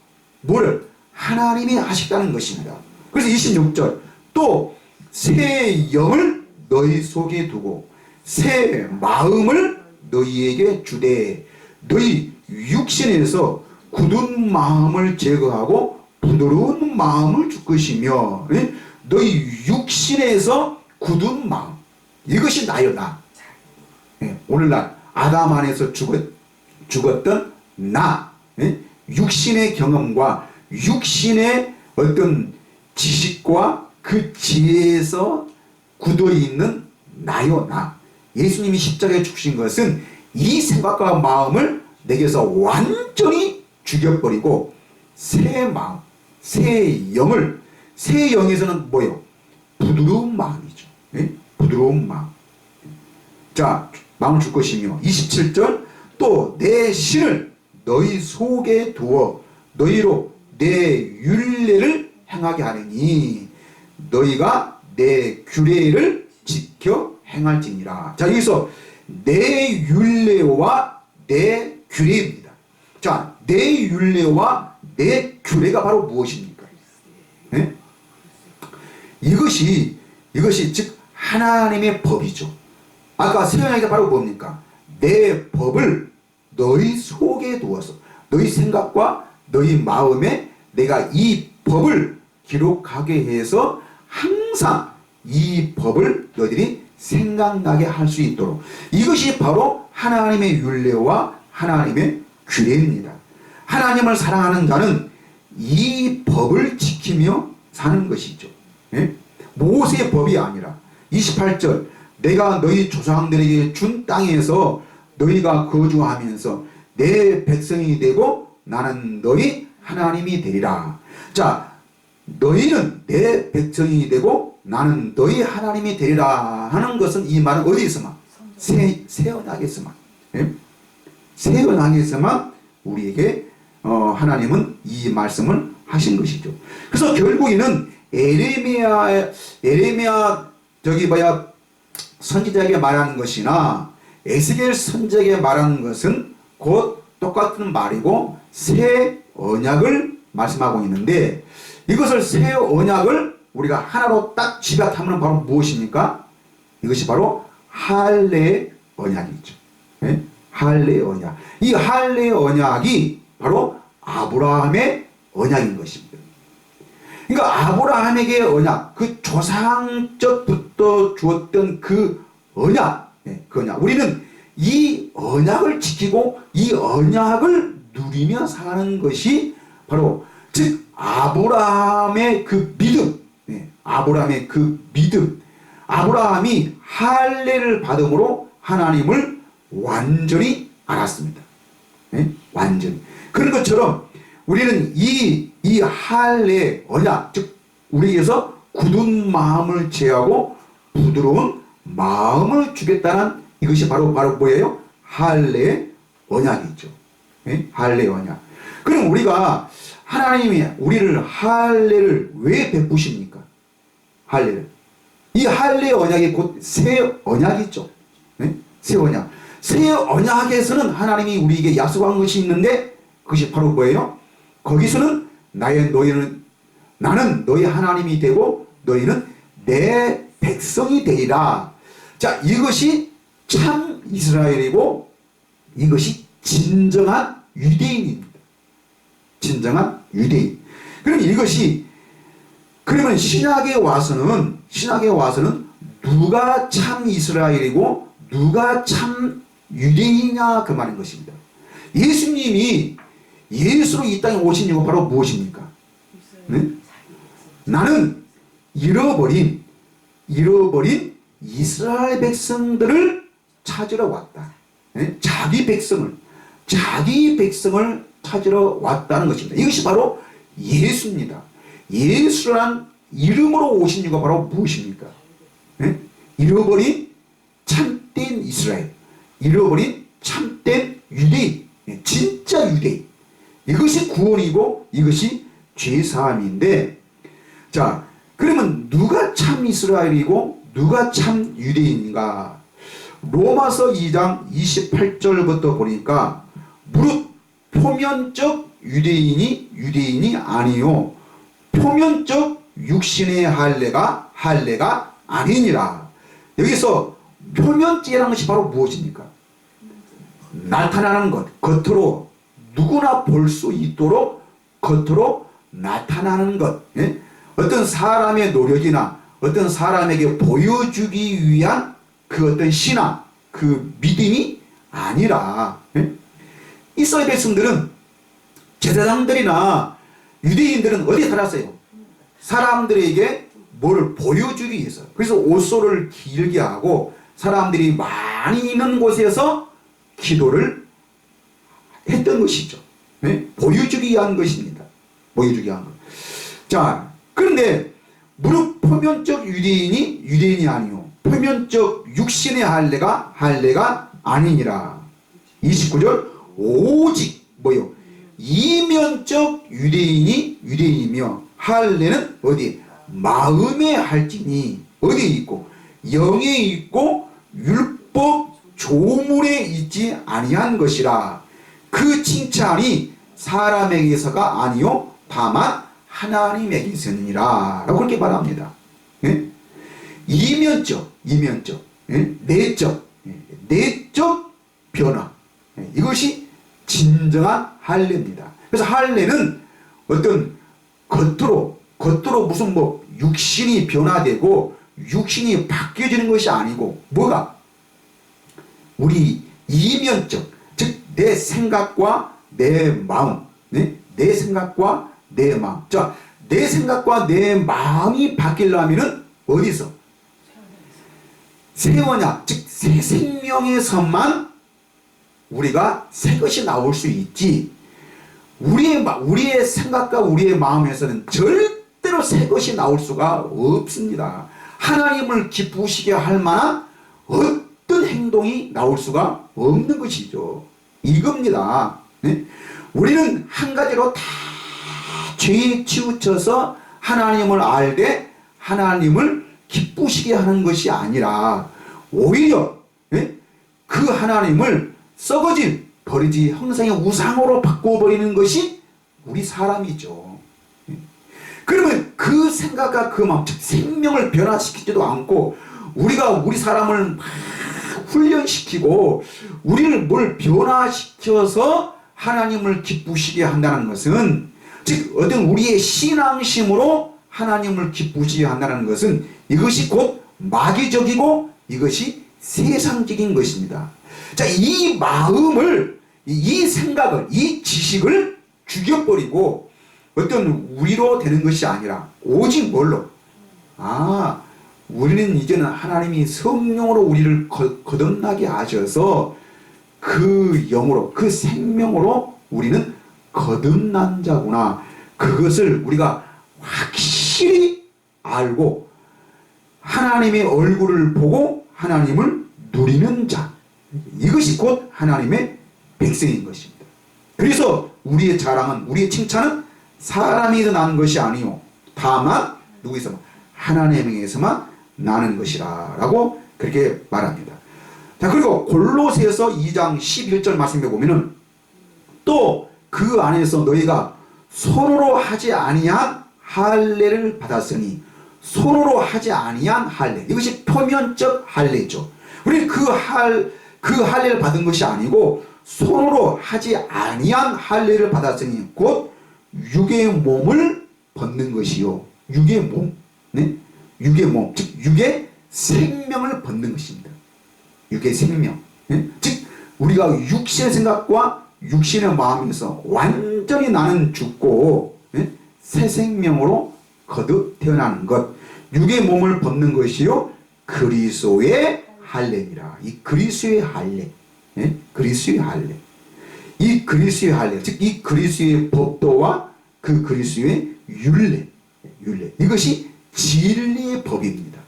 뭐를 하나님이 하시다는 것입니다. 그래서 26절, 또 새 영을 너희 속에 두고 새 마음을 너희에게 주되 너희 육신에서 굳은 마음을 제거하고 부드러운 마음을 줄 것이며 너희 육신에서 굳은 마음 이것이 나요 나. 오늘날 아담 안에서 죽었던 나 육신의 경험과 육신의 어떤 지식과 그 지혜에서 굳어있는 나요 나. 예수님이 십자가에 죽으신 것은 이 생각과 마음을 내게서 완전히 죽여버리고 새 마음 새 영에서는 뭐예요? 부드러운 마음이죠. 부드러운 마음. 자, 마음을 줄 것이며 27절 또 내 신을 너희 속에 두어 너희로 내 율례를 행하게 하느니 너희가 내 규례를 지켜 행할지니라. 자, 여기서 내 율례와 내 규례입니다. 자, 내 율례와 내 규례가 바로 무엇입니까? 네? 이것이 즉 하나님의 법이죠. 아까 세언약이 바로 뭡니까? 내 법을 너희 속에 두어서 너희 생각과 너희 마음에 내가 이 법을 기록하게 해서 항상 이 법을 너희들이 생각나게 할 수 있도록 이것이 바로 하나님의 율례와 하나님의 규례입니다. 하나님을 사랑하는 자는 이 법을 지키며 사는 것이죠. 모세의 법이 아니라 28절 내가 너희 조상들에게 준 땅에서 너희가 거주하면서 내 백성이 되고 나는 너희 하나님이 되리라. 자, 너희는 내 백성이 되고 나는 너희 하나님이 되리라 하는 것은 이 말은 어디에서만? 새 언약에서만. 새 언약에서만 우리에게 하나님은 이 말씀을 하신 것이죠. 그래서 결국에는 에레미야 선지자에게 말하는 것이나 에스겔 선지자에게 말하는 것은 곧 똑같은 말이고 새 언약을 말씀하고 있는데 이것을 새 언약을 우리가 하나로 딱 집약하면 바로 무엇입니까? 이것이 바로 할례 언약이죠. 할례 언약. 이 할례 언약이 바로 아브라함의 언약인 것입니다. 그러니까 아브라함에게 언약, 그 조상적부터 주었던 그 언약, 그 언약. 우리는 이 언약을 지키고 이 언약을 누리며 사는 것이 바로 즉 아브라함의 그 믿음, 아브라함의 그 믿음. 아브라함이 할례를 받음으로 하나님을 완전히 알았습니다. 완전히. 그런 것처럼 우리는 이 할례 언약, 즉 우리에게서 굳은 마음을 제하고 부드러운 마음을 주겠다는 이것이 바로 뭐예요? 할례 언약이죠. 할례 언약. 그럼 우리가 하나님이 우리를 할례를 왜 베푸십니까? 할례를. 이 할례 언약이 곧 새 언약이죠. 새 언약. 새 언약에서는 하나님이 우리에게 약속한 것이 있는데 그것이 바로 뭐예요? 거기서는 나는 너희 하나님이 되고 너희는 내 백성이 되리라. 자, 이것이 참 이스라엘이고 이것이 진정한 유대인입니다. 진정한 유대인. 그러면 신약에 와서는 누가 참 이스라엘이고 누가 참 유대인이냐 그 말인 것입니다. 예수님이 예수로 이 땅에 오신 이유가 바로 무엇입니까? 나는 잃어버린 이스라엘 백성들을 찾으러 왔다. 자기 백성을 찾으러 왔다는 것입니다. 이것이 바로 예수입니다. 예수란 이름으로 오신 이유가 바로 무엇입니까? 잃어버린 참된 이스라엘, 잃어버린 참된 유대인, 진짜 유대인. 이것이 구원이고 이것이 죄사함인데, 자, 그러면 누가 참 이스라엘이고 누가 참 유대인인가? 로마서 2장 28절부터 보니까 무릇 표면적 유대인이 아니요 표면적 육신의 할례가 아니니라. 여기서 표면죄라는 것이 바로 무엇입니까? 나타나는 것, 겉으로 누구나 볼 수 있도록 겉으로 나타나는 것. 예? 어떤 사람의 노력이나 어떤 사람에게 보여주기 위한 그 어떤 신앙, 그 믿음이 아니라, 예? 이스라엘 백성들은, 제사장들이나 유대인들은 어디에 살았어요? 사람들에게 뭐를 보여주기 위해서. 그래서 옷소를 길게 하고 사람들이 많이 있는 곳에서 기도를 했던 것이죠. 네? 보여주기 위한 것입니다. 보여주기 위한 것. 자, 그런데 무릇 표면적 유대인이 아니요 표면적 육신의 할례가 아니니라. 29절 오직 뭐요? 이면적 유대인이며 할례는 어디? 마음에 할지니 어디에 있고 영에 있고 율법 조문에 있지 아니한 것이라. 그 칭찬이 사람에게서가 아니요 다만 하나님에게서니라 라고 그렇게 말합니다. 예? 이면적 예? 내적 변화, 예? 이것이 진정한 할례입니다. 그래서 할례는 어떤 겉으로 무슨 뭐 육신이 변화되고 육신이 바뀌어지는 것이 아니고 뭐가? 우리 이면적, 즉 내 생각과 내 마음, 네? 내 생각과 내 마음. 자, 내 생각과 내 마음이 바뀌려면은 어디서? 새 언약, 즉 새 생명에서만 우리가 새 것이 나올 수 있지. 우리의 생각과 우리의 마음에서는 절대로 새 것이 나올 수가 없습니다. 하나님을 기쁘시게 할 만한 어떤 행동이 나올 수가 없는 것이죠. 이겁니다. 네? 우리는 한 가지로 다 죄에 치우쳐서 하나님을 알되 하나님을 기쁘시게 하는 것이 아니라 오히려 네? 그 하나님을 썩어질 버리지 형상의 우상으로 바꿔버리는 것이 우리 사람이죠. 그러면 그 생각과 그 마음, 즉 생명을 변화시키지도 않고 우리가 우리 사람을 막 훈련시키고 우리를 뭘 변화시켜서 하나님을 기쁘시게 한다는 것은, 즉 어떤 우리의 신앙심으로 하나님을 기쁘시게 한다는 것은 이것이 곧 마귀적이고 이것이 세상적인 것입니다. 자, 이 마음을, 이 생각을, 이 지식을 죽여버리고 어떤 우리로 되는 것이 아니라 오직 뭘로? 우리는 이제는 하나님이 성령으로 우리를 거듭나게 하셔서 그 영으로, 그 생명으로 우리는 거듭난 자구나. 그것을 우리가 확실히 알고 하나님의 얼굴을 보고 하나님을 누리는 자, 이것이 곧 하나님의 백성인 것입니다. 그래서 우리의 자랑은, 우리의 칭찬은 사람에서 나는 것이 아니요 다만 누구에서? 하나님에게서만 나는 것이라 라고 그렇게 말합니다. 자, 그리고 골로새서 2장 11절 말씀에 보면은 또 그 안에서 너희가 손으로 하지 아니한 할례를 받았으니, 손으로 하지 아니한 할례, 이것이 표면적 할례죠. 우리는 그 할례를 받은 것이 아니고 손으로 하지 아니한 할례를 받았으니 곧 육의 몸을 벗는 것이요. 육의 몸, 네? 육의 몸, 즉 육의 생명을 벗는 것입니다. 육의 생명, 네? 즉 우리가 육신의 생각과 육신의 마음에서 완전히 나는 죽고, 네? 새 생명으로 거듭 태어나는 것, 육의 몸을 벗는 것이요 그리스도의 할례니라. 이 그리스도의 할례, 네? 그리스도의 할례, 이 그리스도의 할례, 즉 이 그리스도의 법도와 그 그리스도의 율례, 이것이 진리의 법입니다.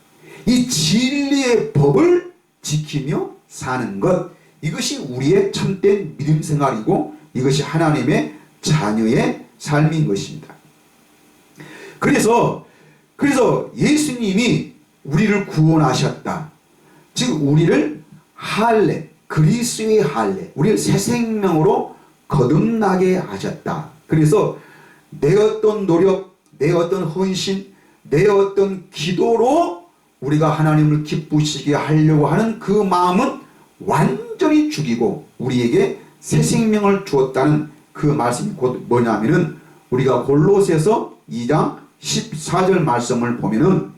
이 진리의 법을 지키며 사는 것, 이것이 우리의 참된 믿음 생활이고 이것이 하나님의 자녀의 삶인 것입니다. 그래서 예수님이 우리를 구원하셨다. 즉 우리를 할례, 그리스도의 할례, 우리를 새 생명으로 거듭나게 하셨다. 그래서 내 어떤 노력, 내 어떤 헌신, 내 어떤 기도로 우리가 하나님을 기쁘시게 하려고 하는 그 마음은 완전히 죽이고 우리에게 새 생명을 주었다는 그 말씀이 곧 뭐냐면은 우리가 골로새서 2장 14절 말씀을 보면은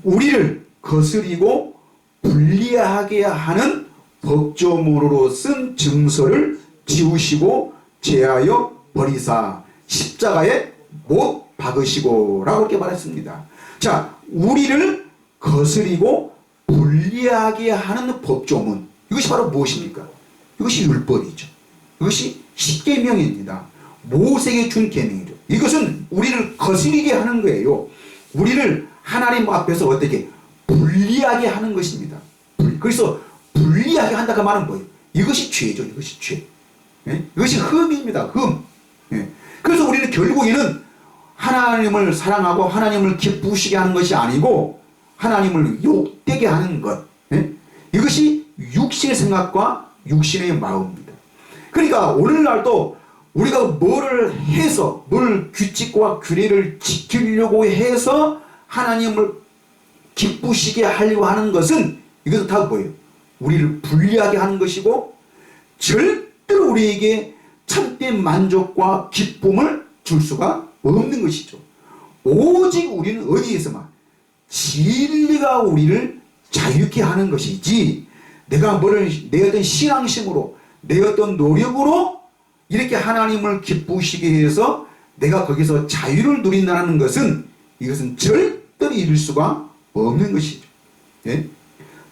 우리를 거스리고 불리하게 하는 법조문으로 쓴 증서를 지우시고 제하여 버리사 십자가에 못 박으시고 라고 이렇게 말했습니다. 자, 우리를 거스리고 불리하게 하는 법조문, 이것이 바로 무엇입니까? 이것이 율법이죠. 이것이 십계명입니다. 모세에게 준 계명이죠. 이것은 우리를 거스리게 하는 거예요. 우리를 하나님 앞에서 어떻게 불리하게 하는 것입니다. 그래서 불리하게 한다 그 말은 뭐예요? 이것이 죄죠. 이것이 죄. 예? 이것이 흠입니다. 흠. 예. 그래서 우리는 결국에는 하나님을 사랑하고 하나님을 기쁘시게 하는 것이 아니고 하나님을 욕되게 하는 것. 예? 이것이 육신의 생각과 육신의 마음입니다. 그러니까 오늘날도 우리가 뭐를 해서 뭘 규칙과 규례를 지키려고 해서 하나님을 기쁘시게 하려고 하는 것은 이것은 다 뭐예요? 우리를 불리하게 하는 것이고 절대로 우리에게 참된 만족과 기쁨을 줄 수가 없는 것이죠. 오직 우리는 어디에서만 진리가 우리를 자유케 하는 것이지 내가 뭐를 내 어떤 신앙심으로 내 어떤 노력으로 이렇게 하나님을 기쁘시게 해서 내가 거기서 자유를 누린다는 것은 이것은 절대로 이룰 수가 없는 것이죠. 예?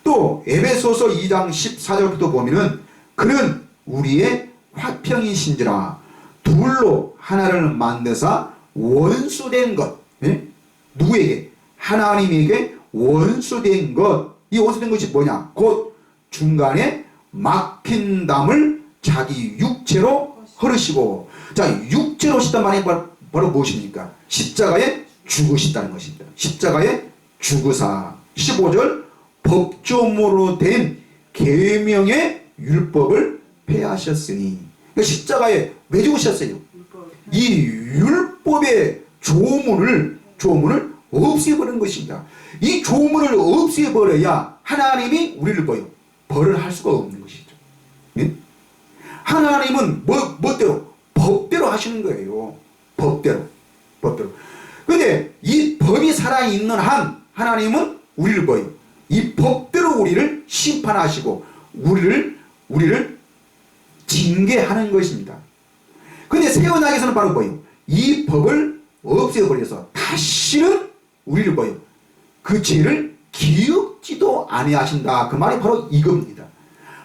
또 에베소서 2장 14절부터 보면은 그는 우리의 화평이신지라 둘로 하나를 만드사 원수된 것. 예? 누구에게? 하나님에게 원수된 것. 이 원수된 것이 뭐냐? 곧 중간에 막힌 담을 자기 육체로 흐르시고, 자, 육체로 하시단 말이 바로 무엇입니까? 십자가에 죽으시다는 것입니다. 십자가에 죽으사 15절 법조문으로 된 계명의 율법을 폐하셨으니, 그러니까 십자가에 왜 죽으셨어요? 이 율법의 조문을 없애버린 것입니다. 이 조문을 없애버려야 하나님이 우리를 벌을 할 수가 없는 것이죠. 예? 하나님은 멋대로 법대로 하시는 거예요. 법대로. 그런데 이 법이 살아있는 한 하나님은 우리를 이 법대로 우리를 심판하시고 우리를 징계하는 것입니다. 그런데 새 언약에서는 바로 이 법을 없애버려서 다시는 우리를 그 죄를 기억지도 아니하신다. 그 말이 바로 이겁니다.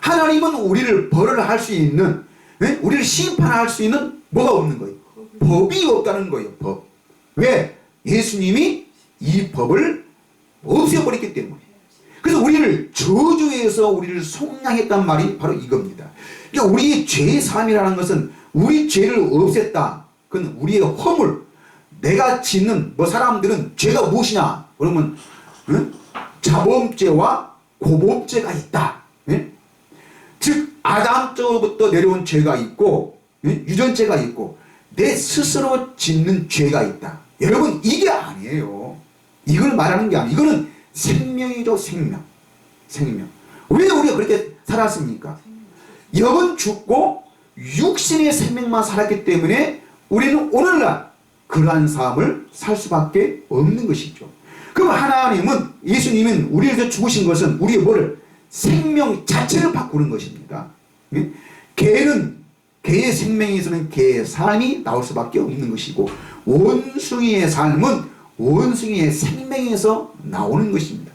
하나님은 우리를 벌을 할 수 있는, 우리를 심판할 수 있는 뭐가 없는 거예요? 법이 없다는 거예요. 법. 왜? 예수님이 이 법을 없애버렸기 때문에. 그래서 우리를 저주해서 우리를 속량했단 말이 바로 이겁니다. 그러니까 우리의 죄사함이라는 것은 우리 죄를 없앴다. 그건 우리의 허물. 내가 짓는 사람들은 죄가 무엇이냐? 그러면 자범죄와 고범죄가 있다. 즉 아담 때부터 내려온 죄가 있고 유전죄가 있고 내 스스로 짓는 죄가 있다. 여러분 이게 아니에요. 이걸 말하는 게 아니에요. 이거는 생명이죠. 생명. 왜 우리가 그렇게 살았습니까? 영은 죽고 육신의 생명만 살았기 때문에 우리는 오늘날 그러한 삶을 살 수밖에 없는 것이죠. 그럼 하나님은, 예수님은 우리를 위해서 죽으신 것은 우리의 생명 자체를 바꾸는 것입니다. 개의 생명에서는 개의 삶이 나올 수밖에 없는 것이고 원숭이의 삶은 원숭이의 생명에서 나오는 것입니다.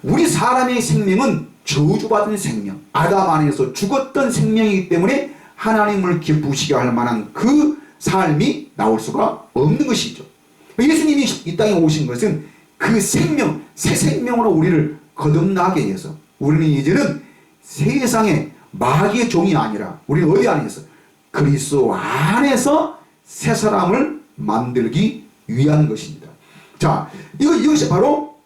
우리 사람의 생명은 저주받은 생명, 아담 안에서 죽었던 생명이기 때문에 하나님을 기쁘시게 할 만한 그 삶이 나올 수가 없는 것이죠. 예수님이 이 땅에 오신 것은 그 생명, 새 생명으로 우리를 거듭나게 해서 우리는 이제는 세상의 마귀의 종이 아니라 우리는 어디 안에서? 그리스도 안에서 새 사람을 만들기 위한 것입니다. 자, 이것이 바로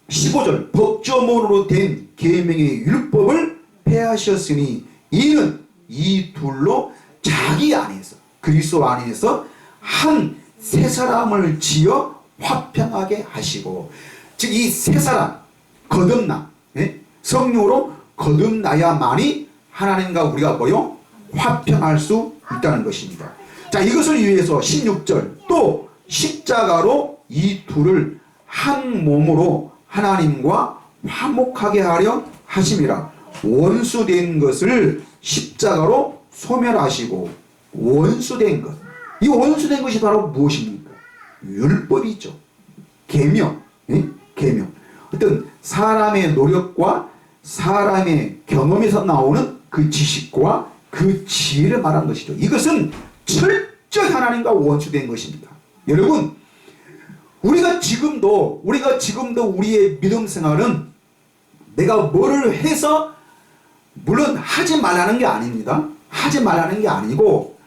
15절 법조문으로 된 계명의 율법을 폐하셨으니 이는 이 둘로 자기 안에서 그리스도 안에서 한 새 사람을 지어 화평하게 하시고, 즉 이 세 사람 거듭나, 성령으로 거듭나야만이 하나님과 우리가 뭐요? 화평할 수 있다는 것입니다. 자, 이것을 위해서 16절 또 십자가로 이 둘을 한 몸으로 하나님과 화목하게 하려 하심이라. 원수된 것을 십자가로 소멸하시고, 원수된 것, 이 원수된 것이 바로 무엇입니까? 율법이죠. 계명, 계명. 어떤 사람의 노력과 사람의 경험에서 나오는 그 지식과 그 지혜를 말한 것이죠. 이것은 철저히 하나님과 원수된 것입니다. 여러분, 우리가 지금도 우리의 믿음 생활은 내가 뭐를 해서, 물론 하지 말라는 게 아닙니다. 하지 말라는 게 아니고,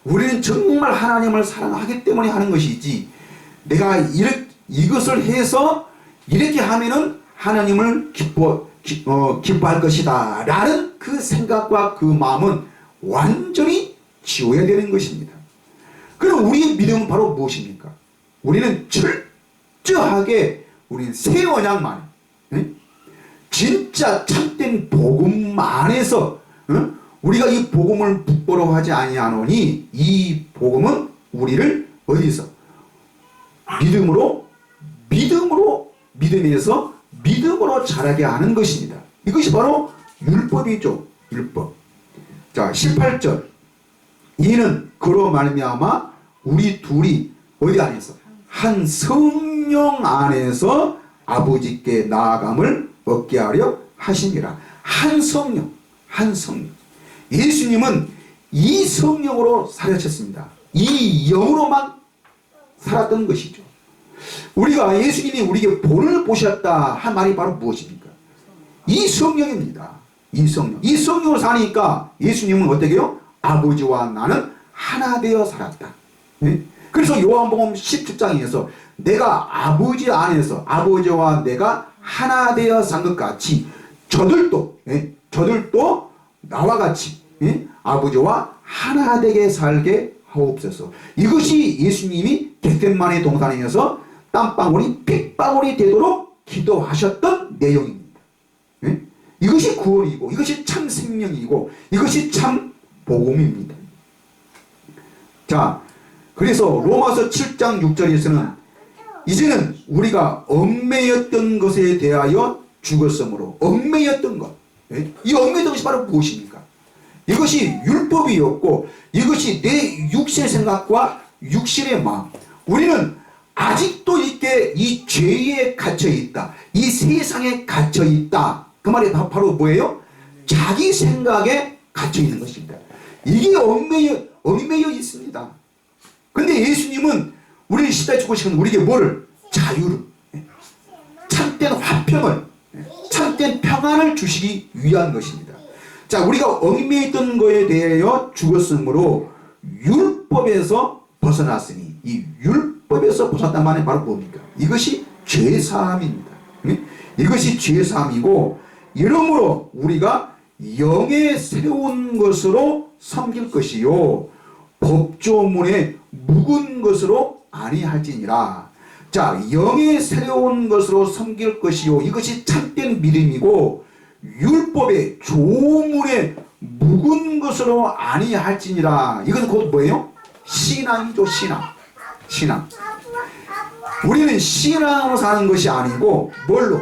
우리는 정말 하나님을 사랑하기 때문에 하는 것이지, 내가 이것을 해서 이렇게 하면은 하나님을 기뻐할 것이다 라는 그 생각과 그 마음은 완전히 지워야 되는 것입니다. 그럼 우리의 믿음은 바로 무엇입니까? 우리는 철저하게 우리는 새 언약만, 진짜 참된 복음 안에서, 우리가 이 복음을 부끄러워하지 아니하노니 이 복음은 우리를 어디서? 믿음에서 믿음으로 자라게 하는 것입니다. 이것이 바로 율법이죠. 율법. 자, 18절. 이는 그로 말미암아 우리 둘이 어디 안에서? 한 성령 안에서 아버지께 나아감을 얻게 하려 하심이라. 한 성령, 한 성령. 예수님은 이 성령으로 살아셨습니다. 이 영으로만 살았던 것이죠. 우리가 예수님이 우리에게 본을 보셨다 한 말이 바로 무엇입니까? 이 성령입니다. 이 성령. 이 성령으로 사니까 예수님은 어떻게 해요? 아버지와 나는 하나 되어 살았다. 그래서 요한복음 17장에서 내가 아버지 안에서 아버지와 내가 하나 되어 산 것 같이 저들도 나와 같이 아버지와 하나 되게 살게 하옵소서. 이것이 예수님이 겟세마네 동산에서 땀방울이 핏방울이 되도록 기도하셨던 내용입니다. 이것이 구원이고, 이것이 참 생명이고, 이것이 참 복음입니다. 자, 그래서 로마서 7장 6절에서는 이제는 우리가 얽매였던 것에 대하여 죽었으므로, 얽매였던 것, 이 얽매였던 것이 바로 무엇입니까? 이것이 율법이었고, 이것이 내 육신의 생각과 육신의 마음. 우리는 아직도 이렇게 이 죄에 갇혀있다, 이 세상에 갇혀있다. 그 말이 바로 뭐예요? 자기 생각에 갇혀있는 것입니다. 이게 얽매여 있습니다. 근데 예수님은 우리를 십자가에 죽으시는 우리에게 뭐를? 자유를, 참된 화평을, 참된 평안을 주시기 위한 것입니다. 자, 우리가 얽매있던 것에 대하여 죽었으므로 율법에서 벗어났으니, 이 율법에서 벗어났단 말이 바로 뭡니까? 이것이 죄사함입니다. 이것이 죄사함이고, 이러므로 우리가 영에 새로운 것으로 섬길 것이요 법조문에 묵은 것으로 아니할지니라. 자, 영에 새로운 것으로 섬길 것이요, 이것이 참된 믿음이고, 율법의 조문에 묵은 것으로 아니할지니라. 이것은 곧 뭐예요? 신앙이죠. 신앙. 우리는 신앙으로 사는 것이 아니고 뭘로?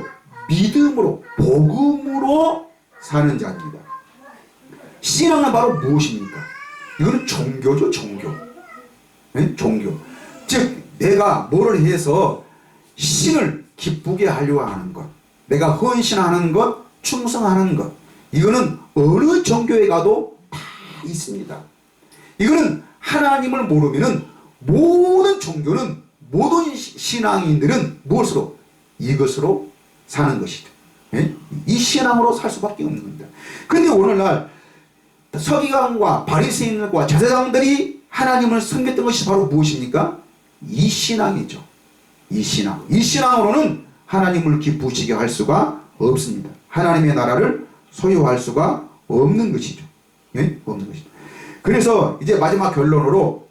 믿음으로, 복음으로 사는 자입니다. 신앙은 바로 무엇입니까? 이거는 종교죠. 종교. 즉 내가 뭐를 해서 신을 기쁘게 하려고 하는 것, 내가 헌신하는 것, 충성하는 것, 이거는 어느 종교에 가도 다 있습니다. 이거는 하나님을 모르면은 모든 종교는, 모든 신앙인들은 무엇으로? 이것으로 사는 것이죠. 이 신앙으로 살 수밖에 없는 겁니다. 그런데 오늘날 서기관과 바리새인과 제사장들이 하나님을 섬겼던 것이 바로 무엇입니까? 이 신앙이죠. 이 신앙으로는 하나님을 기쁘시게 할 수가 없습니다. 하나님의 나라를 소유할 수가 없는 것이죠. 없는 것이죠. 그래서 이제 마지막 결론으로,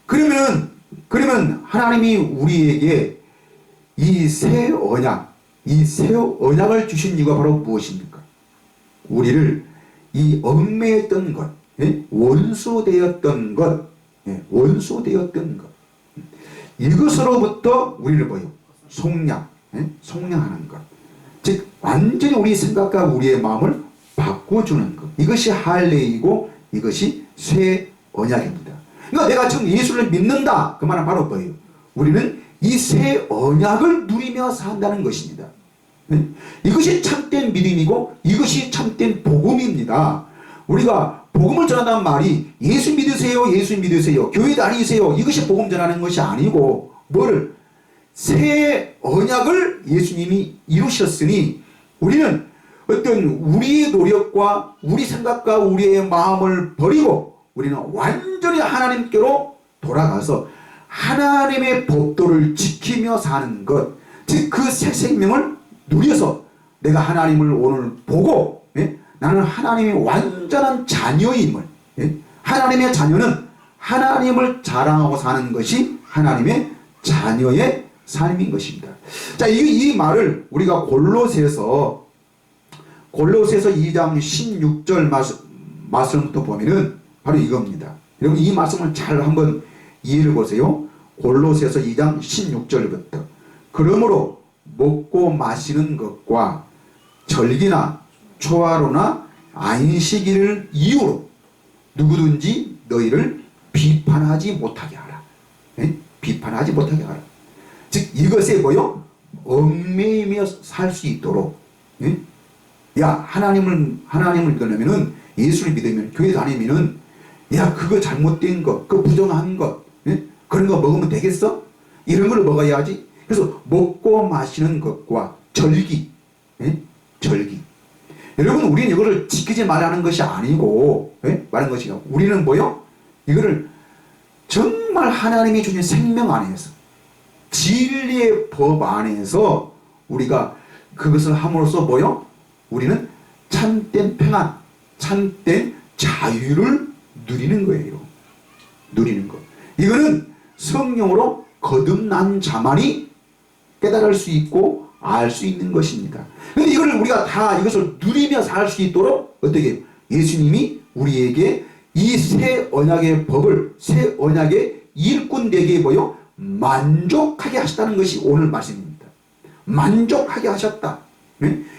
그러면은 그러면 하나님이 우리에게 이 새 언약, 이 새 언약을 주신 이유가 바로 무엇입니까? 우리를 이 얽매였던 것, 원수되었던 것, 원수되었던 것, 이것으로부터 우리를 뭐요? 속량하는 것. 즉 완전히 우리 생각과 우리의 마음을 바꿔주는 것. 이것이 할례이고 이것이 새 언약입니다. 그러니까 내가 지금 예수를 믿는다. 그 말은 바로 뭐예요? 우리는 이 새 언약을 누리며 산다는 것입니다. 이것이 참된 믿음이고 이것이 참된 복음입니다. 우리가 복음을 전한다는 말이 예수 믿으세요, 예수 믿으세요, 교회 다니세요, 이것이 복음 전하는 것이 아니고 뭐를? 새 언약을 예수님이 이루셨으니 우리는 어떤 우리의 노력과 우리 생각과 우리의 마음을 버리고 우리는 완전히 하나님께로 돌아가서 하나님의 법도를 지키며 사는 것, 즉 그 새 생명을 누려서 내가 하나님을 오늘 보고 나는 하나님의 완전한 자녀임을, 하나님의 자녀는 하나님을 자랑하고 사는 것이 하나님의 자녀의 삶인 것입니다. 자, 이 말을 우리가 골로새서 2장 16절 말씀부터 보면은 바로 이겁니다. 여러분 이 말씀을 잘 한번 이해를 보세요. 골로새서 2장 16절부터 그러므로 먹고 마시는 것과 절기나 초하루나 안식일을 이유로 누구든지 너희를 비판하지 못하게 하라. 비판하지 못하게 하라. 즉 이것에 뭐요? 얽매이며 살 수 있도록. 야 하나님을 믿으려면은 예수를 믿으면 교회 다니면은 야 그거 잘못된 것, 그거 부정한 것, 그런 거 먹으면 되겠어? 이런 걸 먹어야지. 그래서 먹고 마시는 것과 절기, 절기. 여러분 우리는 이거를 지키지 말라는 것이 아니고 말하는 것이 아니고 우리는 뭐요? 이거를 정말 하나님이 주신 생명 안에서 진리의 법 안에서 우리가 그것을 함으로써 뭐요? 우리는 참된 평안, 참된 자유를 누리는 거예요. 누리는 것. 이거는 성령으로 거듭난 자만이 깨달을 수 있고 알 수 있는 것입니다. 그런데 이걸 우리가 다 이것을 누리며 살 수 있도록 어떻게 예수님이 우리에게 이 새 언약의 법을 새 언약의 일꾼 되게 뭐요? 만족하게 하셨다는 것이 오늘 말씀입니다. 만족하게 하셨다.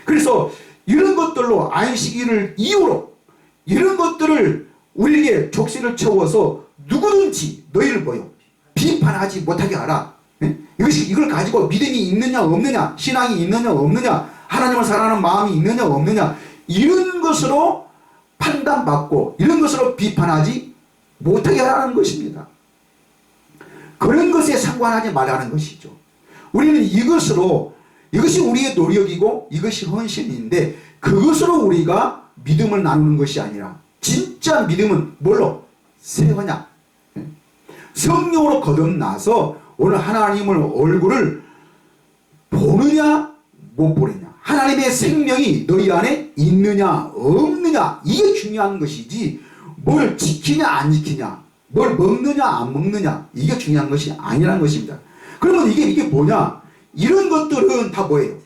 그래서 이런 것들로 안식일을 이유로 이런 것들을 우리에게 족쇄를 채워서 누구든지 너희를 뭐요? 비판하지 못하게 하라. 이걸 가지고 믿음이 있느냐 없느냐, 신앙이 있느냐 없느냐, 하나님을 사랑하는 마음이 있느냐 없느냐, 이런 것으로 판단받고 이런 것으로 비판하지 못하게 하라는 것입니다. 그런 것에 상관하지 말라는 것이죠. 우리는 이것으로, 이것이 우리의 노력이고 이것이 헌신인데 그것으로 우리가 믿음을 나누는 것이 아니라 진짜 믿음은 뭘로? 새 언약, 성령으로 거듭나서 오늘 하나님을 얼굴을 보느냐 못 보느냐, 하나님의 생명이 너희 안에 있느냐 없느냐, 이게 중요한 것이지 뭘 지키냐 안 지키냐, 뭘 먹느냐 안 먹느냐, 이게 중요한 것이 아니라는 것입니다. 그러면 이게 뭐냐? 이런 것들은 다 뭐예요?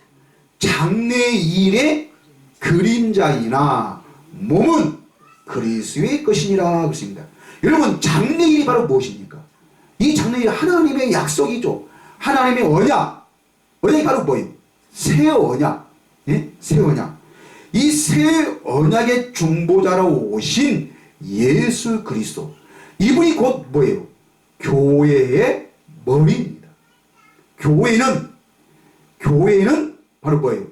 장래일의 그림자이나 몸은 그리스도의 것이니라 그랬습니다. 여러분 장래일이 바로 무엇입니까? 이 장래일 하나님의 약속이죠. 하나님의 언약. 언약이 바로 뭐예요? 새 언약. 새 언약. 이 새 언약의 중보자로 오신 예수 그리스도. 이분이 곧 뭐예요? 교회의 머리입니다. 교회는 바로 뭐예요?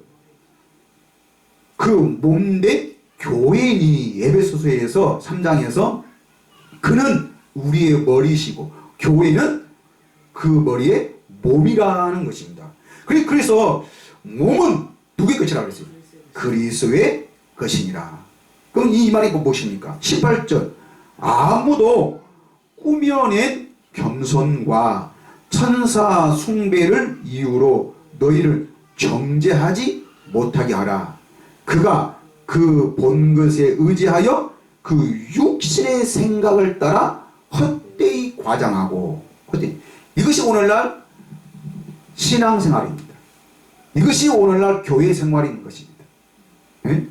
그 몸된 교회인이 에베소서에서 3장에서 그는 우리의 머리시고 교회는 그 머리의 몸이라는 것입니다. 그래서 몸은 누구의 것이라고 그랬어요? 그리스도의 것이니라. 그럼 이 말이 무엇입니까? 18절 아무도 꾸며낸 겸손과 천사 숭배를 이유로 너희를 정죄하지 못하게 하라. 그가 그 본 것에 의지하여 그 육신의 생각을 따라 헛되이 과장하고 이것이 오늘날 신앙생활입니다. 이것이 오늘날 교회 생활인 것입니다. 예?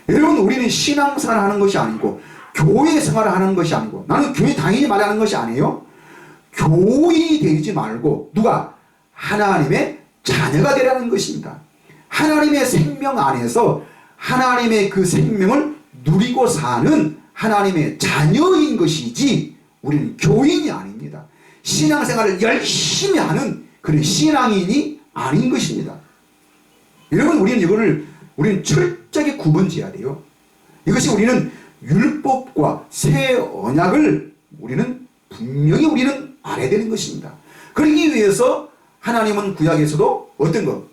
여러분, 우리는 신앙생활을 하는 것이 아니고 교회 생활을 하는 것이 아니고, 나는 교회 당연히 말하는 것이 아니에요. 교인이 되지 말고 누가 하나님의 자녀가 되라는 것입니다. 하나님의 생명 안에서 하나님의 그 생명을 누리고 사는 하나님의 자녀인 것이지 우리는 교인이 아닙니다. 신앙생활을 열심히 하는 그런 신앙인이 아닌 것입니다. 여러분, 우리는 철저하게 구분지어야 돼요. 이것이 우리는 율법과 새 언약을 분명히 우리는 알아야 되는 것입니다. 그러기 위해서 하나님은 구약에서도 어떤 것?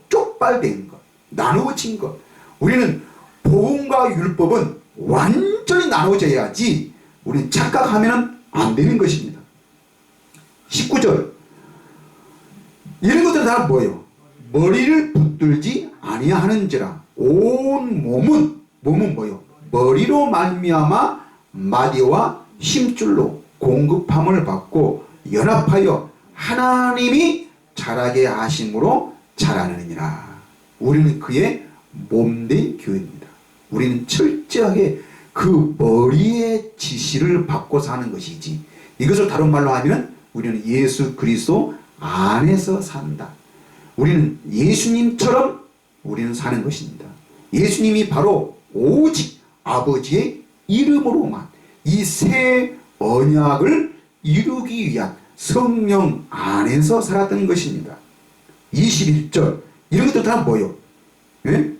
쪽발된 것, 나누어진 것. 우리는 복음과 율법은 완전히 나눠져야지 우리는 착각하면 안 되는 것입니다. 19절. 이런 것들은 다 뭐예요? 머리를 붙들지 아니하는지라 온 몸은 뭐예요? 머리로 말미암아 마디와 힘줄로 공급함을 받고 연합하여 하나님이 자라게 하심으로 자라느니라. 우리는 그의 몸된 교회입니다. 우리는 철저하게 그 머리의 지시를 받고 사는 것이지, 이것을 다른 말로 하면 우리는 예수 그리스도 안에서 산다. 우리는 예수님처럼 우리는 사는 것입니다. 예수님이 바로 오직 아버지의 이름으로만 이 새 언약을 이루기 위한 성령 안에서 살았던 것입니다. 21절. 이런 것도 다 뭐예요? 예?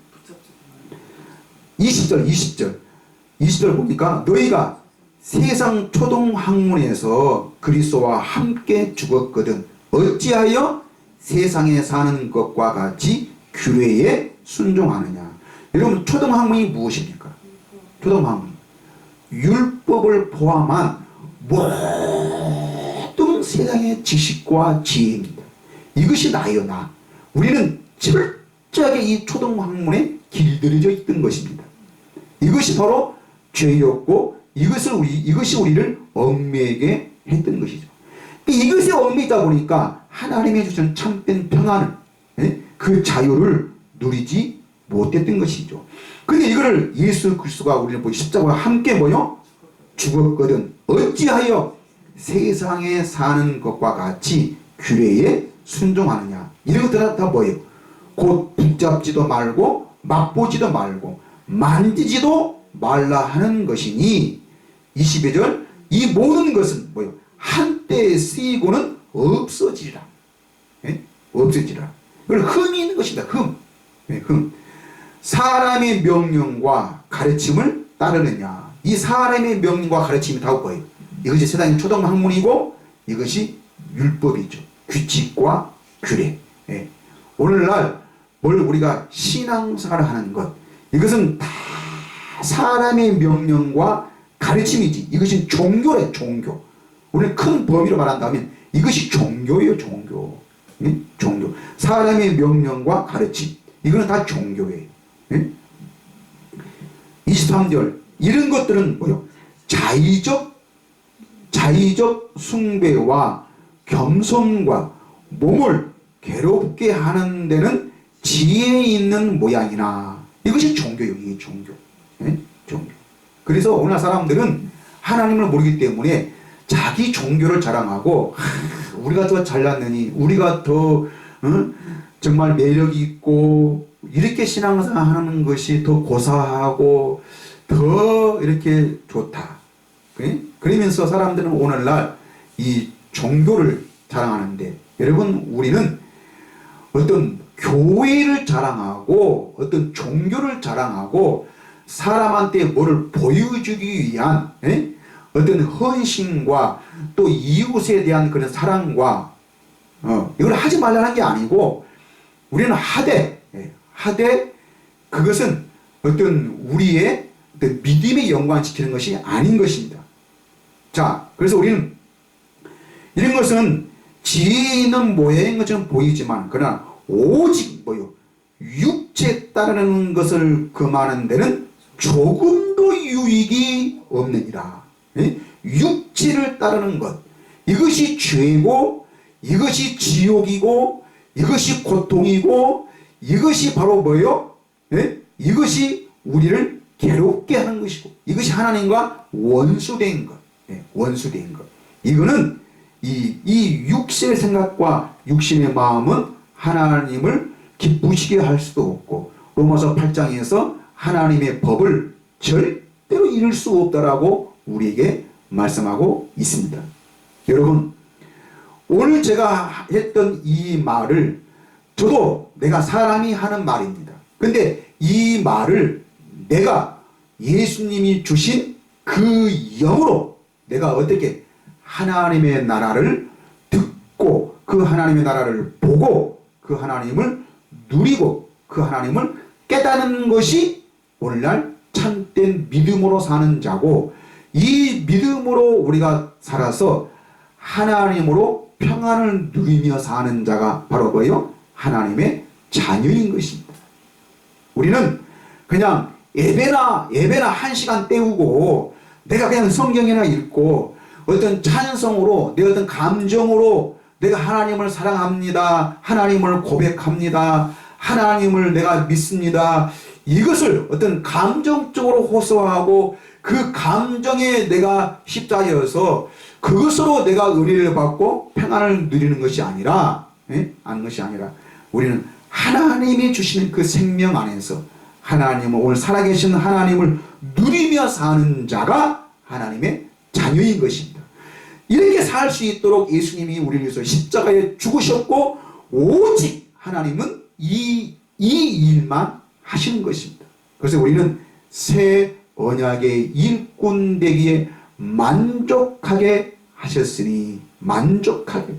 20절 보니까 너희가 세상 초동학문에서 그리스도와 함께 죽었거든 어찌하여 세상에 사는 것과 같이 규례에 순종하느냐. 여러분, 초등학문이 무엇입니까? 초등학문, 율법을 포함한 모든 세상의 지식과 지혜입니다. 이것이 나예요, 나. 우리는 철저하게 이 초등학문에 길들여져 있던 것입니다. 이것이 바로 죄였고 이것이 우리를 얽매이게 했던 것이죠. 이것에 얽매이다 보니까 하나님의 주신 참된 평안을, 그 자유를 누리지 못했던 것이죠. 근데 이거를 예수 그리스도가 우리는 십자가와 함께 죽었거든 어찌하여 세상에 사는 것과 같이 규례에 순종하느냐. 이런 것들은 다 뭐예요? 곧 붙잡지도 말고 맛보지도 말고 만지지도 말라 하는 것이니. 22절. 이 모든 것은 뭐예요? 한때 쓰이고는 없어지리라. 없어지리라. 이걸 흠이 있는 것입니다. 흠. 사람의 명령과 가르침을 따르느냐. 이 사람의 명령과 가르침이 다 뭐예요? 이것이 세상의 초등학문이고 이것이 율법이죠. 규칙과 규례. 오늘날 우리가 신앙생활을 하는 것, 이것은 다 사람의 명령과 가르침이지. 이것이 종교래, 종교. 우리는 큰 범위로 말한다면 이것이 종교예요, 종교. 종교. 사람의 명령과 가르침. 이거는 다 종교예요. 23절. 이런 것들은 뭐요? 자의적 숭배와 겸손과 몸을 괴롭게 하는 데는 지혜 있는 모양이나. 이것이 종교예요. 이게 종교. 종교. 그래서 오늘 사람들은 하나님을 모르기 때문에 자기 종교를 자랑하고, 우리가 더 잘났느니, 우리가 더 정말 매력이 있고, 이렇게 신앙생활 하는 것이 더 고사하고 더 이렇게 좋다. 그러면서 사람들은 오늘날 이 종교를 자랑하는데, 여러분, 우리는 어떤 교회를 자랑하고 어떤 종교를 자랑하고 사람한테 뭐를 보여주기 위한 어떤 헌신과 또 이웃에 대한 그런 사랑과 이걸 하지 말라는 게 아니고, 우리는 하되 그것은 어떤 우리의 어떤 믿음에 연관시키는 것이 아닌 것입니다. 자, 그래서 우리는 이런 것은 지혜 있는 모양인 것처럼 보이지만, 그러나 오직 육체에 따르는 것을 금하는 데는 조금도 유익이 없느니라. 육체를 따르는 것, 이것이 죄고 이것이 지옥이고 이것이 고통이고 이것이 바로 뭐예요? 예? 이것이 우리를 괴롭게 하는 것이고 이것이 하나님과 원수된 것. 예, 원수된 것. 이거는 이 육신의 생각과 육신의 마음은 하나님을 기쁘시게 할 수도 없고 로마서 8장에서 하나님의 법을 절대로 이룰 수 없다라고 우리에게 말씀하고 있습니다. 여러분, 오늘 제가 했던 이 말을 저도 내가 사람이 하는 말입니다. 근데 이 말을 내가 예수님이 주신 그 영으로 내가 어떻게 하나님의 나라를 듣고 그 하나님의 나라를 보고 그 하나님을 누리고 그 하나님을 깨닫는 것이 오늘날 참된 믿음으로 사는 자고 이 믿음으로 우리가 살아서 하나님으로 평안을 누리며 사는 자가 바로 뭐예요? 하나님의 자녀인 것입니다. 우리는 그냥 예배나 1시간 때우고 내가 그냥 성경이나 읽고 어떤 찬성으로 내 어떤 감정으로 내가 하나님을 사랑합니다. 하나님을 고백합니다. 하나님을 내가 믿습니다. 이것을 어떤 감정적으로 호소하고 그 감정에 내가 휩싸여서 그것으로 내가 의리를 받고 평안을 누리는 것이 아니라 하는 것이 아니라 우리는 하나님이 주시는 그 생명 안에서 하나님을 오늘 살아계신 하나님을 누리며 사는 자가 하나님의 자녀인 것입니다. 이렇게 살 수 있도록 예수님이 우리를 위해서 십자가에 죽으셨고 오직 하나님은 이 일만 하시는 것입니다. 그래서 우리는 새 언약의 일꾼 되기에 만족하게 하셨으니 만족하게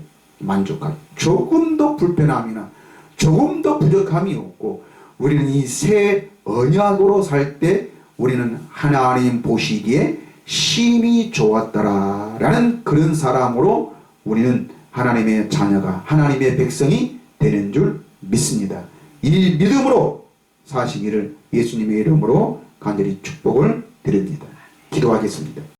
조금도 불편함이나 조금도 부족함이 없고 우리는 이 새 언약으로 살 때 우리는 하나님 보시기에 심히 좋았더라라는 그런 사람으로 우리는 하나님의 자녀가 하나님의 백성이 되는 줄 믿습니다. 이 믿음으로 사시기를 예수님의 이름으로 간절히 축복을 드립니다. 기도하겠습니다.